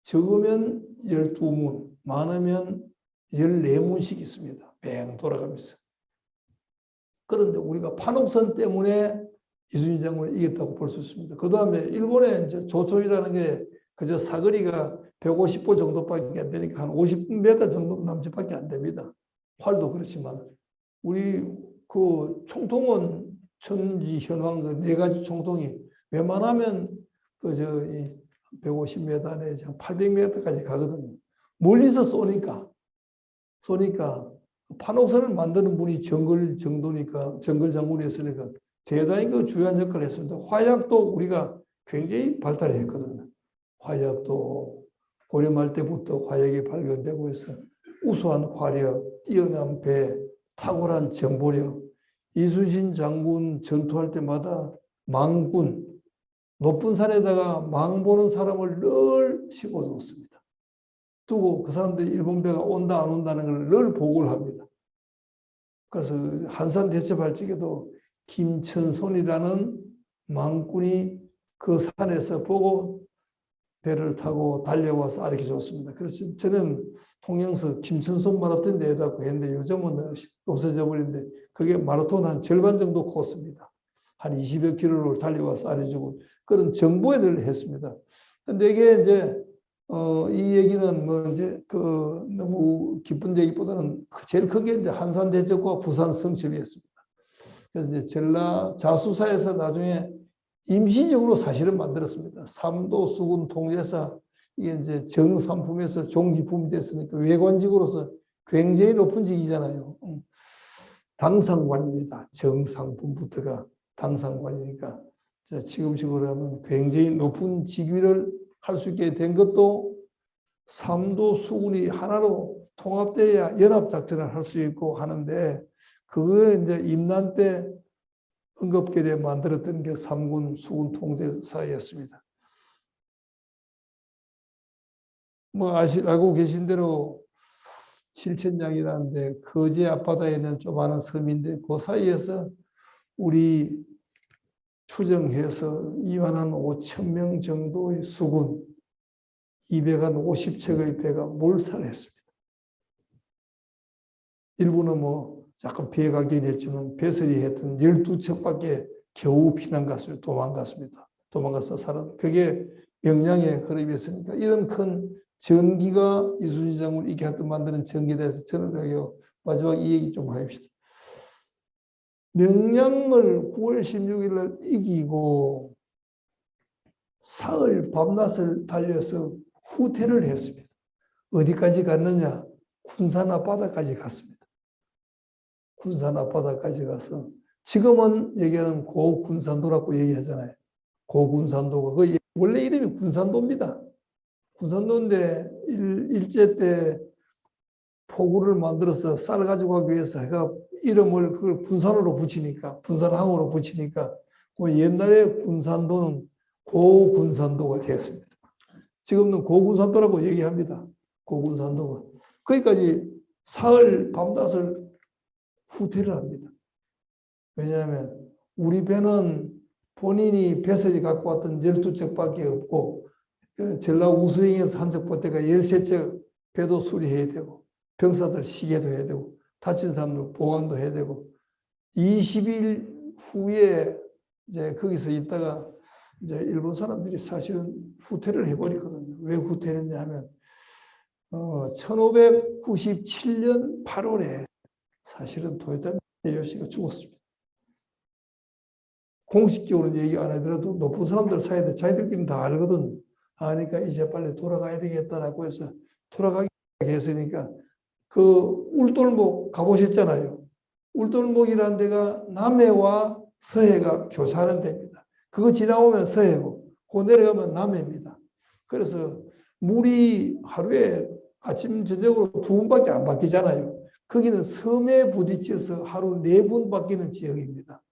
적으면 12문, 많으면 14문씩 있습니다. 뱅 돌아가면서. 그런데 우리가 판옥선 때문에 이순신 장군을 이겼다고 볼 수 있습니다. 그 다음에 일본의 이제 조총이라는 게 그저 사거리가 150보 정도밖에 안 되니까 한 50m 정도 남짓밖에 안 됩니다. 활도 그렇지만 우리 그 총통은 천지 현황 그 네 가지 총통이 웬만하면 그저 150m 안에 800m까지 가거든요. 멀리서 쏘니까 판옥선을 만드는 분이 정글 정도니까 정글 장군이었으니까 대단히 그 중요한 역할을 했습니다. 화약도 우리가 굉장히 발달했거든요. 화약도 고려 말 때부터 화약이 발견되고 해서 우수한 화력, 뛰어난 배, 탁월한 정보력, 이순신 장군 전투할 때마다 망군, 높은 산에다가 망 보는 사람을 늘 씹어두었습니다. 두고 그 사람들이 일본 배가 온다 안 온다는 걸 늘 보고를 합니다. 그래서 한산 대첩할 적에도 김천손이라는 망군이 그 산에서 보고 배를 타고 달려와서 알게 줬습니다. 그래서 저는 통영서 김천손 마라톤 대회라고 했는데 요즘은 없어져 버렸는데 그게 마라톤 한 절반 정도 컸습니다. 한 20여 킬로를 달려와서 알려주고 그런 정보에 늘 했습니다. 근데 이게 이제 이 얘기는 뭐 이제 그 너무 기쁜 얘기보다는 제일 큰 게 이제 한산 대첩과 부산 성첩이었습니다. 그래서 이제 전라 자수사에서 나중에 임시적으로 사실은 만들었습니다. 삼도 수군 통제사 이게 이제 정삼품에서 종기품이 됐으니까 외관직으로서 굉장히 높은 직이잖아요. 당상관입니다. 정상품부터가 당상관이니까 지금식으로 하면 굉장히 높은 직위를 할 수 있게 된 것도 삼도 수군이 하나로 통합돼야 연합작전을 할 수 있고 하는데 그거 이제 임난 때 응급결에 만들었던 게 삼군 수군 통제사였습니다. 뭐 알고 계신 대로 칠천량이라는데 거제 앞바다에 있는 조그마한 섬인데 그 사이에서 우리 추정해서 2만 한 5천 명 정도의 수군, 200한 50척의 배가 몰살했습니다. 일부는 뭐 약간 피해가긴 했지만 배설이 했던 12척밖에 겨우 피난 갔습니다. 도망갔습니다. 도망가서 살았. 그게 명량의 흐름이었으니까 이런 큰 전기가 이순신 장군을 이렇게 하여튼 만드는 전기에 대해서 저는 마지막 이 얘기 좀 합시다. 명량을 9월 16일 날 이기고 사흘 밤낮을 달려서 후퇴를 했습니다. 어디까지 갔느냐? 군산 앞바다까지 갔습니다. 군산 앞바다까지 가서 지금은 얘기하는 고군산도라고 얘기하잖아요. 고군산도가 그 원래 이름이 군산도입니다. 군산도인데 일제 때 포구를 만들어서 쌀 가지고 가기 위해서 해가 이름을 그걸 군산으로 붙이니까 군산항으로 붙이니까 그 옛날에 군산도는 고군산도가 되었습니다. 지금은 고군산도라고 얘기합니다. 고군산도가. 거기까지 사흘 밤낮을 후퇴를 합니다. 왜냐하면 우리 배는 본인이 배설이 갖고 왔던 12척밖에 없고 전라도 우수행에서 한 척보태가 13척 배도 수리해야 되고 병사들 시계도 해야 되고 다친 사람들 보강도 해야 되고 20일 후에 이제 거기서 있다가 이제 일본 사람들이 사실은 후퇴를 해버리거든요. 왜 후퇴했냐 하면 1597년 8월에 사실은 도요토미 히데요시가 죽었습니다. 공식적으로 얘기 안 하더라도 높은 사람들 사이에 자기들끼리는 다 알거든. 아니까 이제 빨리 돌아가야 되겠다라고 해서 돌아가기 했으니까 그 울돌목 가보셨잖아요. 울돌목이라는 데가 남해와 서해가 교차하는 데입니다. 그거 지나오면 서해고 그 내려가면 남해입니다. 그래서 물이 하루에 아침 저녁으로 2번밖에 안 바뀌잖아요. 거기는 섬에 부딪혀서 하루 4번 바뀌는 지역입니다.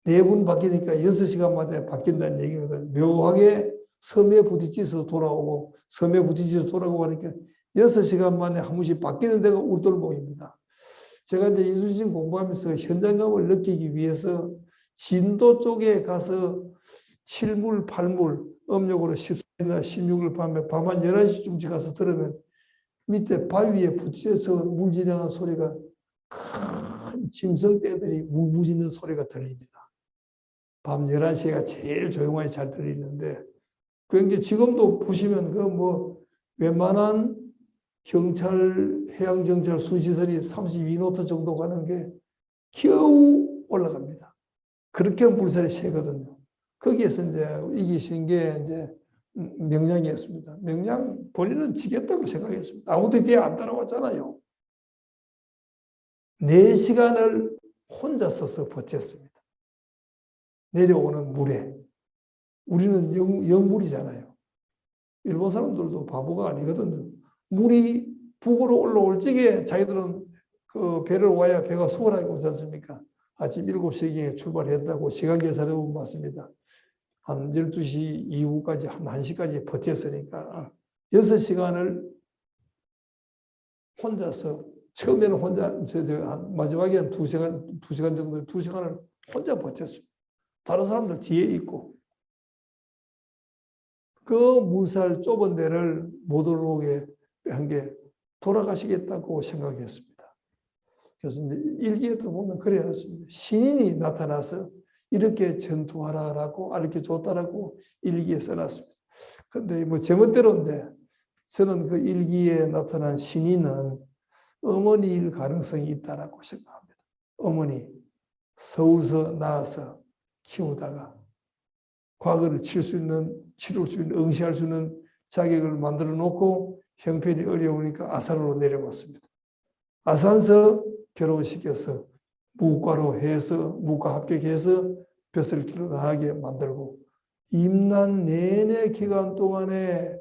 4번 바뀌니까 6시간마다 바뀐다는 얘기거든요. 묘하게 섬에 부딪혀서 돌아오고 섬에 부딪혀서 돌아오고 하니까 6시간 만에 한 번씩 바뀌는 데가 울돌목입니다. 제가 이제 이순신 공부하면서 현장감을 느끼기 위해서 진도 쪽에 가서 7물, 8물, 음력으로 14일이나 16일 밤에 밤 한 11시쯤 가서 들으면 밑에 바위에 부딪혀서 물 지나가는 소리가 큰 짐승떼들이 울부짖는 소리가 들립니다. 밤 11시가 제일 조용하게 잘 들리는데, 그게 지금도 보시면 그 뭐 웬만한 경찰, 해양경찰 수시설이 32노트 정도 가는 게 겨우 올라갑니다. 그렇게 물살이 세거든요. 거기에서 이제 이기신 게 이제 명량이었습니다. 명량 본인은 지겠다고 생각했습니다. 아무도 뒤에 안 따라왔잖아요. 4시간을 혼자 서서 버텼습니다. 내려오는 물에. 우리는 영물이잖아요. 일본 사람들도 바보가 아니거든요. 물이 북으로 올라올 적에 자기들은 그 배를 와야 배가 수월하게 오지 않습니까? 아침 7시경에 출발했다고 시간 계산해보면 맞습니다. 한 12시 이후까지 한 1시까지 버텼으니까 6시간을 혼자서 처음에는 혼자 마지막에 한 2시간 정도 2시간을 혼자 버텼습니다. 다른 사람들 뒤에 있고 그 물살 좁은 데를 못 올라오게 한 게 돌아가시겠다고 생각했습니다. 그래서 이제 일기에도 보면 그래 놨습니다. 신인이 나타나서 이렇게 전투하라라고 알려 줬다라고 일기에 써놨습니다. 그런데 뭐 제멋대로인데 저는 그 일기에 나타난 신인은 어머니일 가능성이 있다라고 생각합니다. 어머니 서울서 낳아서 키우다가 과거를 치를 수 있는, 응시할 수 있는 자격을 만들어 놓고 형편이 어려우니까 아산으로 내려왔습니다. 아산서 결혼시켜서 무과로 해서 무과 합격해서 벼슬길로 나가게 만들고 임난 내내 기간 동안에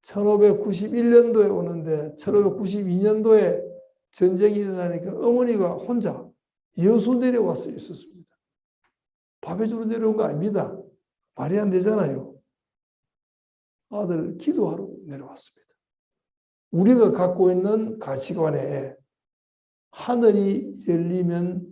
1591년도에 오는데 1592년도에 전쟁이 일어나니까 어머니가 혼자 여수 내려와서 있었습니다. 밥해 주러 내려온 거 아닙니다. 말이 안 되잖아요. 아들 기도하러 내려왔습니다. 우리가 갖고 있는 가치관에 하늘이 열리면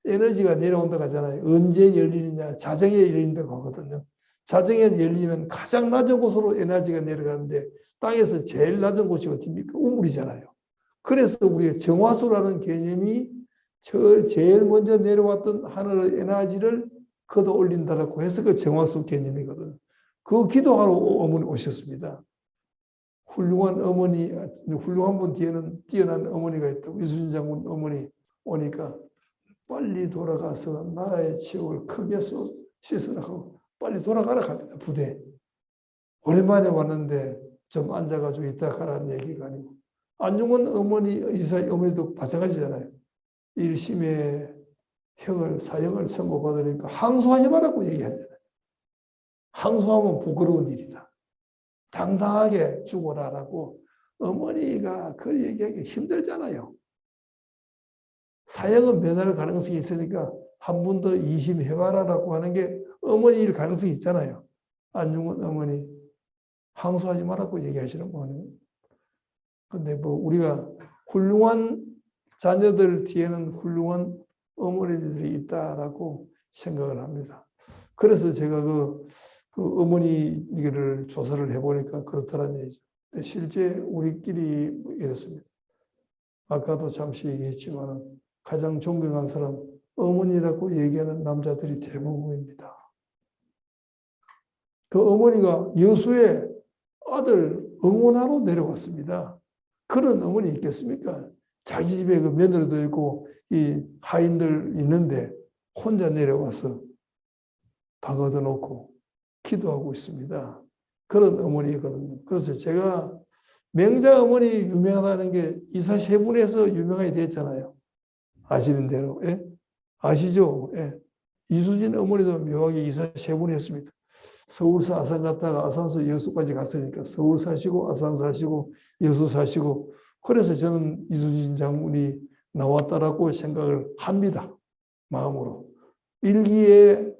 에너지가 내려온다고 하잖아요. 언제 열리느냐? 자정에 열린다고 하거든요. 자정에 열리면 가장 낮은 곳으로 에너지가 내려가는데 땅에서 제일 낮은 곳이 어디입니까? 우물이잖아요. 그래서 우리가 정화수라는 개념이 제일 먼저 내려왔던 하늘의 에너지를 걷어 올린다라고 해서 그 정화수 개념이거든요. 그 기도하러 어머니 오셨습니다. 훌륭한 어머니, 훌륭한 분 뒤에는 뛰어난 어머니가 있다고. 이수진 장군 어머니 오니까 빨리 돌아가서 나라의 치욕을 크게 씻으라 하고 빨리 돌아가라 합니다. 부대. 오랜만에 왔는데 좀 앉아가지고 있다 가라는 얘기가 아니고. 안중근 어머니, 이사의 어머니도 마찬가지잖아요. 1심에 사형을 선고받으니까 항소하지 말라고 얘기하잖아요. 항소하면 부끄러운 일이다. 당당하게 죽어라라고 어머니가 그 얘기하기 힘들잖아요. 사형은 면할 가능성이 있으니까 한 번 더 2심 해봐라라고 하는 게 어머니일 가능성이 있잖아요. 안중근 어머니 항소하지 말라고 얘기하시는 거예요. 근데 뭐 우리가 훌륭한 자녀들 뒤에는 훌륭한 어머니들이 있다라고 생각을 합니다. 그래서 제가 그 어머니를 조사를 해보니까 그렇다는 얘기죠. 실제 우리끼리 이랬습니다. 아까도 잠시 얘기했지만 가장 존경한 사람 어머니라고 얘기하는 남자들이 대부분입니다. 그 어머니가 여수의 아들 응원하러 내려왔습니다. 그런 어머니 있겠습니까? 자기 집에 그 며느리도 있고 이 하인들 있는데 혼자 내려와서 방 얻어놓고 기도하고 있습니다. 그런 어머니거든요. 그래서 제가 명자 어머니 유명하다는 게 이사 세 분에서 유명하게 됐잖아요. 아시는 대로. 예? 아시죠? 예. 이수진 어머니도 묘하게 이사 세 분 했습니다. 서울서 아산 갔다가 아산서 여수까지 갔으니까 서울 사시고 아산 사시고 여수 사시고 그래서 저는 이수진 장군이 나왔다라고 생각을 합니다. 마음으로. 일기에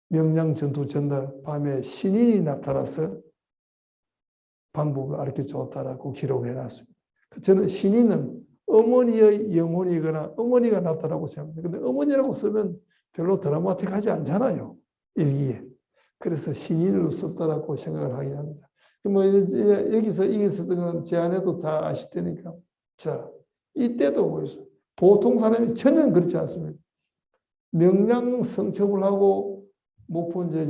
명량 전투 전날 밤에 신인이 나타나서 방법을 가르쳐 줬다라고 기록해 놨습니다. 저는 신인은 어머니의 영혼이거나 어머니가 나타나고 생각합니다. 근데 어머니라고 쓰면 별로 드라마틱하지 않잖아요. 일기에. 그래서 신인으로 썼다라고 생각을 하긴 합니다. 뭐 여기서 이게 썼던 건 제 아내도 다 아실 테니까. 자, 이때도 보통 사람이 전혀 그렇지 않습니다. 명량 성첩을 하고 목포 이제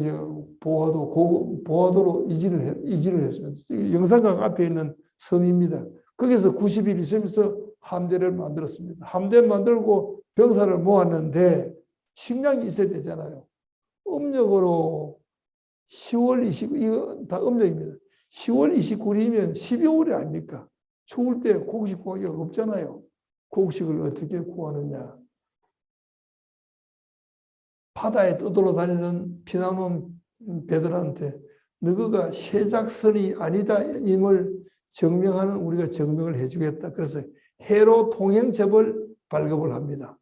보화도로 이진을 했습니다. 영산강 앞에 있는 섬입니다. 거기서 90일 있으면서 함대를 만들었습니다. 함대 만들고 병사를 모았는데 식량이 있어야 되잖아요. 음력으로 10월 29일, 이거 다 음력입니다. 10월 29일이면 12월이 아닙니까? 추울 때 곡식 구하기가 없잖아요. 곡식을 어떻게 구하느냐. 바다에 떠돌아 다니는 피난온 배들한테 너희가 세작선이 아니다 임을 증명하는 우리가 증명을 해주겠다. 그래서 해로 통행접을 발급을 합니다.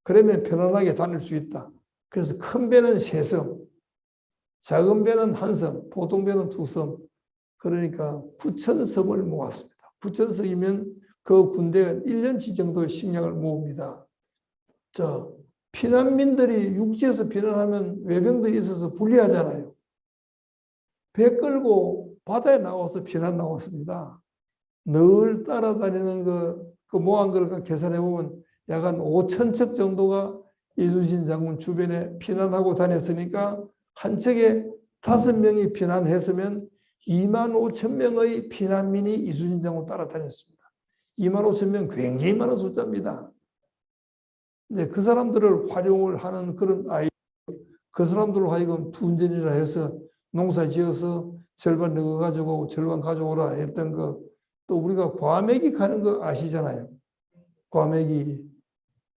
그러면 편안하게 다닐 수 있다. 그래서 큰 배는 3섬, 작은 배는 1섬, 보통 배는 2섬. 그러니까 9,000섬을 모았습니다. 9,000섬이면 그 군대가 1년치 정도의 식량을 모읍니다. 자, 피난민들이 육지에서 피난하면 외병들이 있어서 불리하잖아요. 배 끌고 바다에 나와서 피난 나왔습니다. 늘 따라다니는 그 모한 걸 계산해 보면 약 한 5,000척 정도가 이수진 장군 주변에 피난하고 다녔으니까 한 척에 5명이 피난했으면 25,000명의 피난민이 이수진 장군 따라다녔습니다. 25,000명 굉장히 많은 숫자입니다. 근데 그 사람들을 활용을 하는 그런 그 사람들로 하여금 둔전이라 해서 농사 지어서 절반 넣어가지고 절반 가져오라 했던 거, 또 우리가 과메기 가는 거 아시잖아요.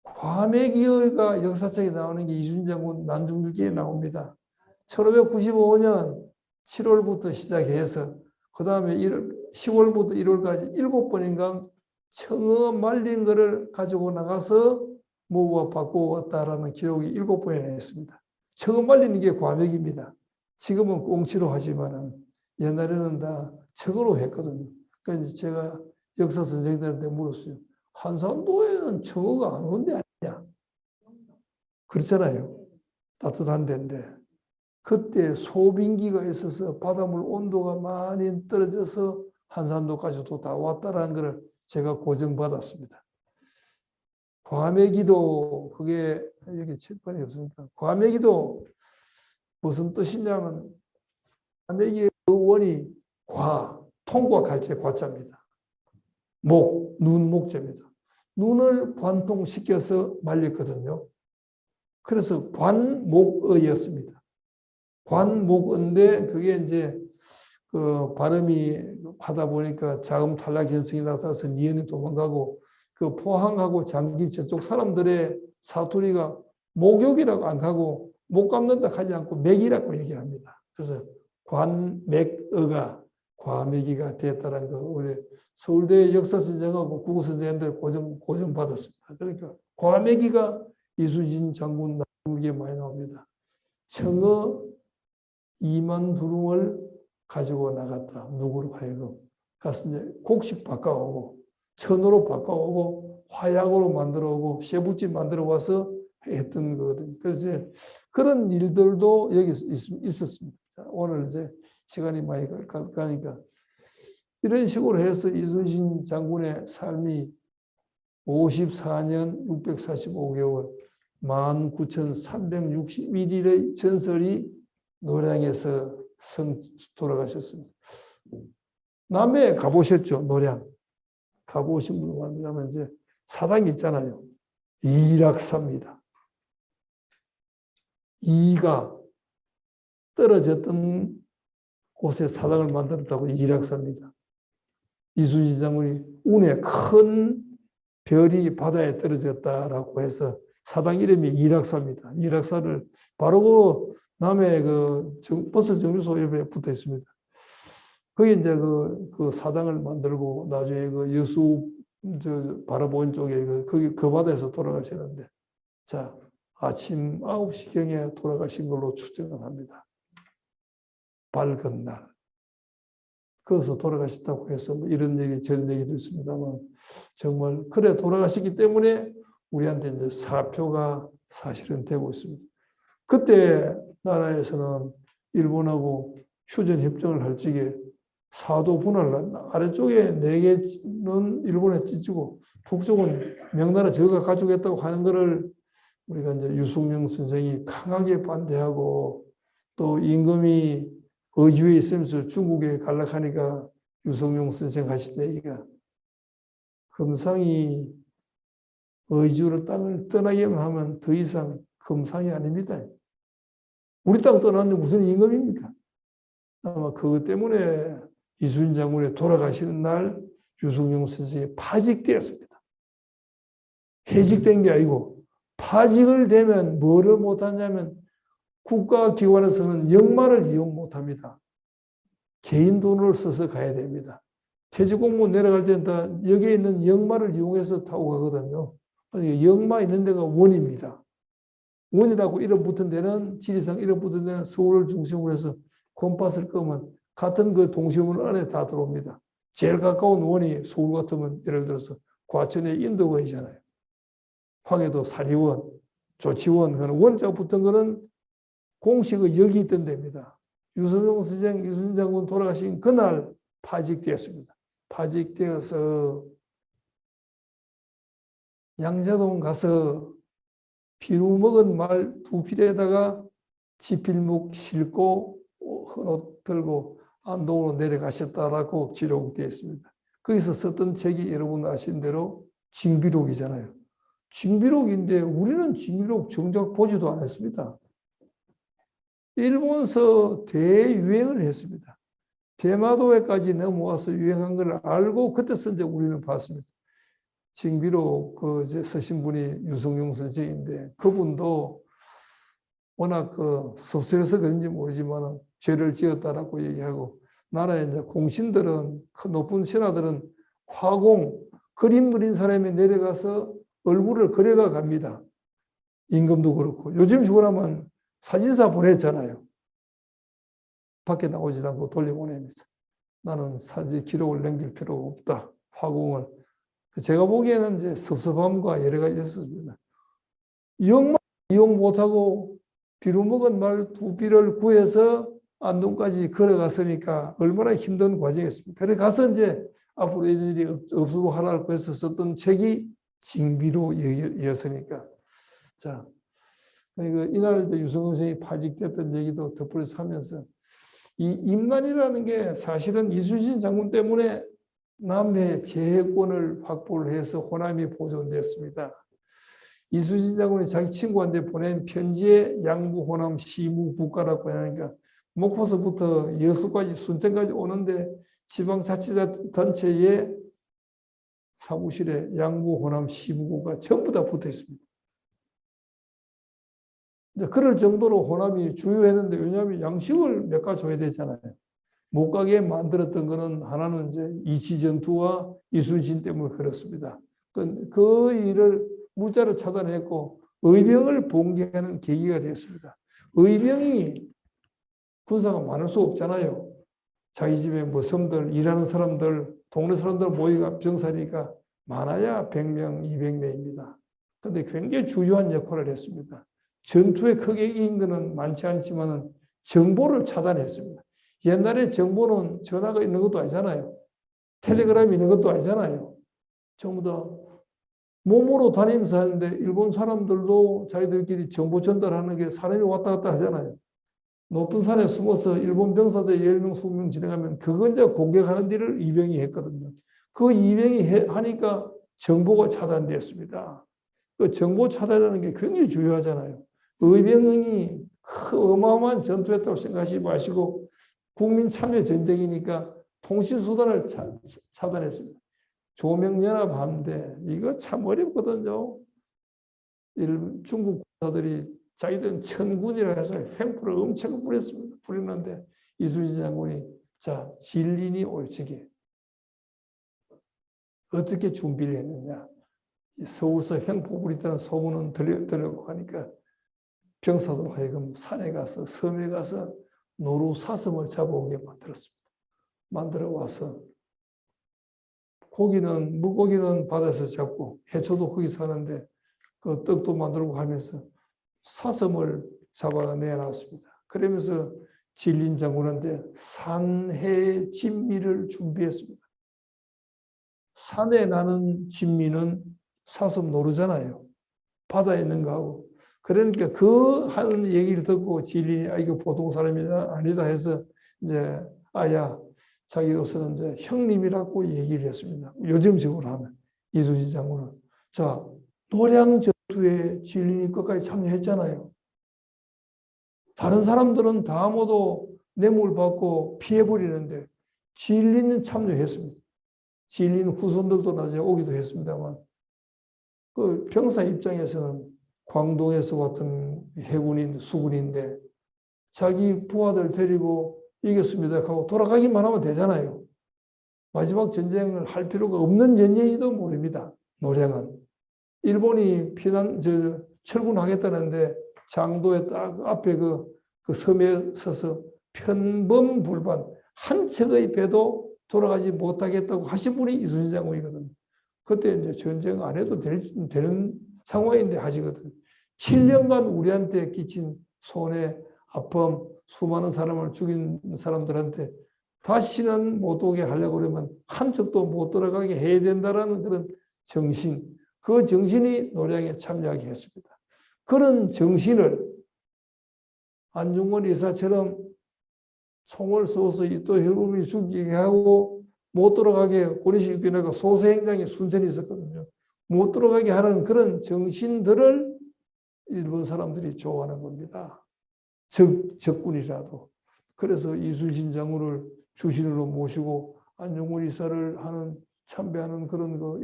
과메기가 역사책에 나오는 게 이순신 장군 난중일기에 나옵니다. 1595년 7월부터 시작해서 그 다음에 10월부터 1월까지 7번인가 청어 말린 거를 가지고 나가서 모아 바꿔왔다라는 기록이 7번이나 있습니다. 청어 말리는 게 과메기입니다. 지금은 꽁치로 하지만은 옛날에는 다 척으로 했거든요. 그러니까 이제 제가 역사 선생님들한테 물었어요. 한산도에는 청어가 안 오는 데 아니냐? 그렇잖아요. 따뜻한 데인데. 그때 소빙기가 있어서 바닷물 온도가 많이 떨어져서 한산도까지도 다 왔다라는 것을 제가 고정받았습니다. 과메기도 그게 여기 칠판이 없으니까 과메기도 무슨 뜻이냐면 과메기의 원이 통과 갈채 과자입니다. 눈 목자입니다. 눈을 관통시켜서 말렸거든요. 그래서 관목어였습니다. 관목어인데 그게 이제 그 발음이 하다 보니까 자음 탈락 현상이 나타나서 니은이 도망가고 그 포항하고 장기 저쪽 사람들의 사투리가 목욕이라고 안 하고 목 감는다 하지 않고 맥이라고 얘기합니다. 그래서 관맥어가 과메기가 됐다는 거 우리 서울대 역사선생하고 국어선생님들 고정받았습니다. 그러니까 과메기가 이순신 장군 나무기에 많이 나옵니다. 청어 2만 두릉을 가지고 나갔다. 누구로 하여금. 가서 이제 곡식 바꿔오고 천으로 바꿔오고 화약으로 만들어오고 쇠붙집 만들어 와서 했던 거거든요. 그래서 그런 일들도 여기 있었습니다. 자, 오늘 이제 시간이 많이 가니까 이런 식으로 해서 이순신 장군의 삶이 54년 645개월 19,361일의 전설이 노량에서 돌아가셨습니다. 남해 가보셨죠? 노량. 가보신 분 만나면 이제 사당이 있잖아요. 이락사입니다. 이가 떨어졌던 곳에 사당을 만들었다고 이락사입니다. 이순신 장군이 운에 큰 별이 바다에 떨어졌다라고 해서 사당 이름이 이락사입니다. 이락사를 바로 그 남해 버스 정류소 옆에 붙어 있습니다. 거기 이제 그 사당을 만들고 나중에 그 여수 바라본 쪽에 거기 그 바다에서 돌아가시는데 자 아침 9시경에 돌아가신 걸로 추정을 합니다. 밝은 날. 거기서 돌아가셨다고 해서 뭐 이런 얘기 저런 얘기도 있습니다만 정말 그래 돌아가셨기 때문에 우리한테 이제 사표가 사실은 되고 있습니다. 그때 나라에서는 일본하고 휴전 협정을 할 적에 사도 분할 아래쪽에 4개는 일본에 찢고 북쪽은 명나라 저가 가져오겠다고 하는 것을 우리가 이제 유승룡 선생이 강하게 반대하고 또 임금이 의주에 있으면서 중국에 갈락하니까 유승룡 선생 하신 얘기가 금상이 의주로 땅을 떠나기만 하면 더 이상 금상이 아닙니다. 우리 땅 떠났는데 무슨 임금입니까? 아마 그것 때문에 이순신 장군이 돌아가시는 날 유승룡 선생이 파직되었습니다. 해직된 게 아니고 파직을 되면 뭐를 못하냐면 국가기관에서는 역마를 이용 못합니다. 개인 돈을 써서 가야 됩니다. 퇴직공무원 내려갈 때는 다 여기에 있는 역마를 이용해서 타고 가거든요. 그러니까 역마 있는 데가 원입니다. 원이라고 이름 붙은 데는 지리상 이름 붙은 데는 서울을 중심으로 해서 콤파스를 끄면 같은 그 동시문 안에 다 들어옵니다. 제일 가까운 원이 서울 같으면 예를 들어서 과천의 인도원이잖아요. 황해도 사리원, 조치원, 원자 붙은 거는 공식의 역이 있던 데입니다. 유승룡 선생, 이순신 장군 돌아가신 그날 파직되었습니다. 파직되어서 양자동 가서 비루 먹은 말 2필에다가 지필목 싣고 헌옷 들고 안동으로 내려가셨다라고 기록되어 있습니다. 거기서 썼던 책이 여러분 아시는 대로 징비록이잖아요. 징비록인데 우리는 징비록 정작 보지도 않았습니다. 일본서 대유행을 했습니다. 대마도에까지 넘어와서 유행한 걸 알고 그때서 이제 우리는 봤습니다. 징비록 이제 쓰신 분이 유승룡 선생인데 그분도 워낙 소설에서 그런지 모르지만 죄를 지었다라고 얘기하고 나라의 이제 공신들은 큰 높은 신하들은 화공 그림 그린 사람이 내려가서 얼굴을 그려가 갑니다. 임금도 그렇고 요즘 죽으라면 사진사 보냈잖아요. 밖에 나오지 않고 돌려보냅니다. 나는 사지 기록을 남길 필요가 없다. 화공을. 제가 보기에는 이제 섭섭함과 여러 가지 있었습니다. 영만 이용 못하고 비루 먹은 말 두 비를 구해서 안동까지 걸어갔으니까 얼마나 힘든 과정이었습니까? 그래 가서 이제 앞으로 이런 일이 없어도 하라고 해서 썼던 책이 징비로였으니까. 자, 그러니까 이날 이제 유성근 선생이 파직됐던 얘기도 덧붙여서 하면서 이 임난이라는 게 사실은 이순신 장군 때문에 남해 제해권을 확보를 해서 호남이 보존됐습니다. 이순신 장군이 자기 친구한테 보낸 편지에 양부 호남 시무 국가라고 하니까 목포서부터 여수까지 순천까지 오는데 지방자치단체의 사무실에 양부 호남 시무국가 전부 다 붙어 있습니다. 그럴 정도로 호남이 주요했는데 왜냐하면 양식을 몇 가지 줘야 되잖아요. 못 가게 만들었던 거는 하나는 이제 이치전투와 이순신 때문에 그렇습니다. 그 일을 무자를 차단했고 의병을 봉기하는 계기가 됐습니다. 의병이 군사가 많을 수 없잖아요. 자기 집에 뭐 섬들, 일하는 사람들, 동네 사람들 모이가 병사니까 많아야 100명, 200명입니다. 그런데 굉장히 중요한 역할을 했습니다. 전투에 크게 이긴 것은 많지 않지만 정보를 차단했습니다. 옛날에 정보는 전화가 있는 것도 아니잖아요. 텔레그램이 있는 것도 아니잖아요. 전부 다 몸으로 다니면서 하는데 일본 사람들도 자기들끼리 정보 전달하는 게 사람이 왔다 갔다 하잖아요. 높은 산에 숨어서 일본 병사들 10명, 20명 진행하면 그건 이제 공격하는 일을 이병이 했거든요. 그 이병이 하니까 정보가 차단됐습니다. 그 정보 차단이라는 게 굉장히 중요하잖아요. 의병이 어마어마한 전투했다고 생각하지 마시고 국민 참여 전쟁이니까 통신수단을 차단했습니다. 조명연합하는데 이거 참 어렵거든요. 중국 군사들이 자기들은 천군이라 해서 횡포를 엄청 부렸습니다. 부렸는데 이순신 장군이 자 진린이 옳지게 어떻게 준비를 했느냐. 서울서 횡포 부리다는 소문은 들려고 하니까 병사도 하여금 산에 가서 섬에 가서 노루 사슴을 잡아오게 만들었습니다. 만들어 와서 고기는 물고기는 바다에서 잡고 해초도 거기서 하는데 그 떡도 만들고 하면서 사슴을 잡아내놨습니다. 그러면서 진린 장군한테 산해 진미를 준비했습니다. 산에 나는 진미는 사슴 노르잖아요. 바다에 있는 거하고. 그러니까 그 하는 얘기를 듣고 진린이 아 이거 보통 사람이 아니다 해서 이제 아야 자기로서는 이제 형님이라고 얘기를 했습니다. 요즘식으로 하면 이순신 장군은 자 노량 전투에 진린이 끝까지 참여했잖아요. 다른 사람들은 다 모두 뇌물 받고 피해버리는데 진린은 참여했습니다. 진린 후손들도 나중에 오기도 했습니다만 그 병사 입장에서는 광동에서 왔던 해군인 수군인데 자기 부하들 데리고 이겼습니다 하고 돌아가기만 하면 되잖아요. 마지막 전쟁을 할 필요가 없는 전쟁이도 모릅니다. 노량은. 일본이 철군하겠다는데 장도에 딱 앞에 그 섬에 서서 편범불반 한 척의 배도 돌아가지 못하겠다고 하신 분이 이순신 장군이거든요. 그때 이제 전쟁 안 해도 되는 상황인데 하시거든요. 7년간 우리한테 끼친 손해, 아픔, 수많은 사람을 죽인 사람들한테 다시는 못 오게 하려고 그러면 한 척도 못 들어가게 해야 된다는 그런 정신, 그 정신이 노량에 참여하게 했습니다. 그런 정신을 안중근 의사처럼 총을 쏘서 또 혈lum이 죽이게 하고 못 들어가게 고리식 변화가 소수행장에 순천이 있었거든요. 못 들어가게 하는 그런 정신들을 일본 사람들이 좋아하는 겁니다. 적군이라도. 그래서 이순신 장군을 주신으로 모시고 안중근 의사를 하는 참배하는 그런 그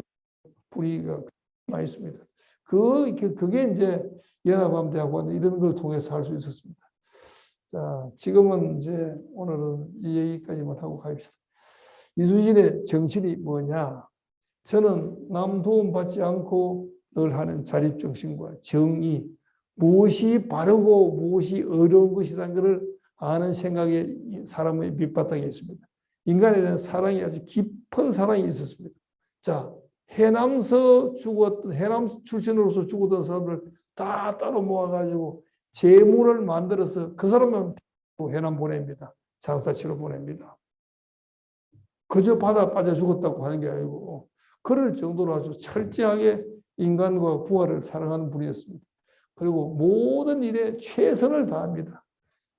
분위기가 많이 있습니다. 그게 이제 연합함대하고 이런 걸 통해서 할 수 있었습니다. 자, 지금은 이제 오늘은 이 얘기까지만 하고 가입시다. 이순신의 정신이 뭐냐? 저는 남 도움 받지 않고 늘 하는 자립정신과 정의, 무엇이 바르고 무엇이 어려운 것이라는 것을 아는 생각에 사람의 밑바닥에 있습니다. 인간에 대한 사랑이 아주 깊은 사랑이 있었습니다. 자, 해남서 죽었던, 해남 출신으로서 죽었던 사람들 다 따로 모아가지고 제물을 만들어서 그 사람만 해남 보냅니다. 장사치러 보냅니다. 그저 바다 빠져 죽었다고 하는 게 아니고 그럴 정도로 아주 철저하게 인간과 부활을 사랑하는 분이었습니다. 그리고 모든 일에 최선을 다합니다.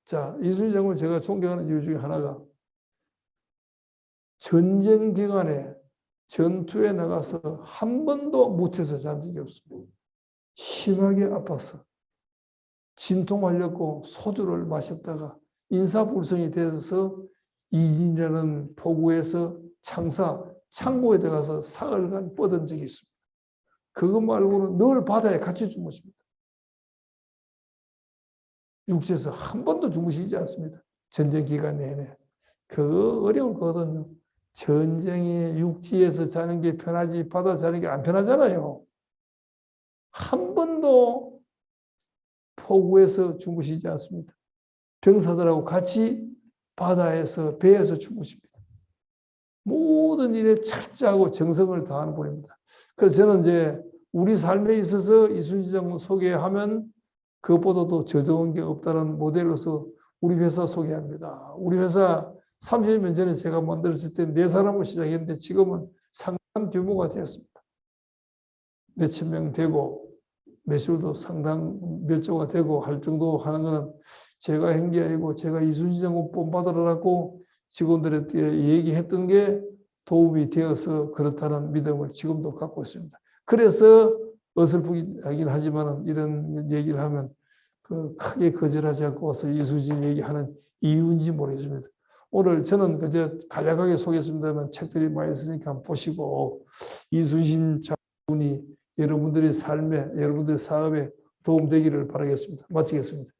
자, 이순신 장군을 제가 존경하는 이유 중에 하나가 전쟁 기간에 전투에 나가서 한 번도 무태에서 잔 적이 없습니다. 심하게 아파서 진통 걸렸고 소주를 마셨다가 인사불성이 돼서 이진이라는 포구에서 창고에 들어가서 사흘간 뻗은 적이 있습니다. 그것 말고는 늘 바다에 같이 주무십니다. 육지에서 한 번도 주무시지 않습니다. 전쟁 기간 내내. 그거 어려운 거거든요. 전쟁에 육지에서 자는 게 편하지 바다 자는 게 안 편하잖아요. 한 번도 포구에서 주무시지 않습니다. 병사들하고 같이 바다에서 배에서 주무십니다. 모든 일에 철저하고 정성을 다하는 분입니다. 그래서 저는 이제 우리 삶에 있어서 이순신 장군 소개하면 그것보다도 저 좋은 게 없다는 모델로서 우리 회사 소개합니다. 우리 회사 30년 전에 제가 만들었을 때 4사람을 시작했는데 지금은 상당 규모가 되었습니다. 몇천 명 되고 매출도 상당 몇 조가 되고 할 정도 하는 것은 제가 한 게 아니고 제가 이순신 장군 본받으라고 직원들한테 얘기했던 게 도움이 되어서 그렇다는 믿음을 지금도 갖고 있습니다. 그래서 어설프긴 하지만 이런 얘기를 하면 크게 거절하지 않고 와서 이순신 얘기하는 이유인지 모르겠습니다. 오늘 저는 그저 간략하게 소개했습니다만 책들이 많이 있으니까 한번 보시고 이순신 장군이 여러분들의 삶에, 여러분들의 사업에 도움되기를 바라겠습니다. 마치겠습니다.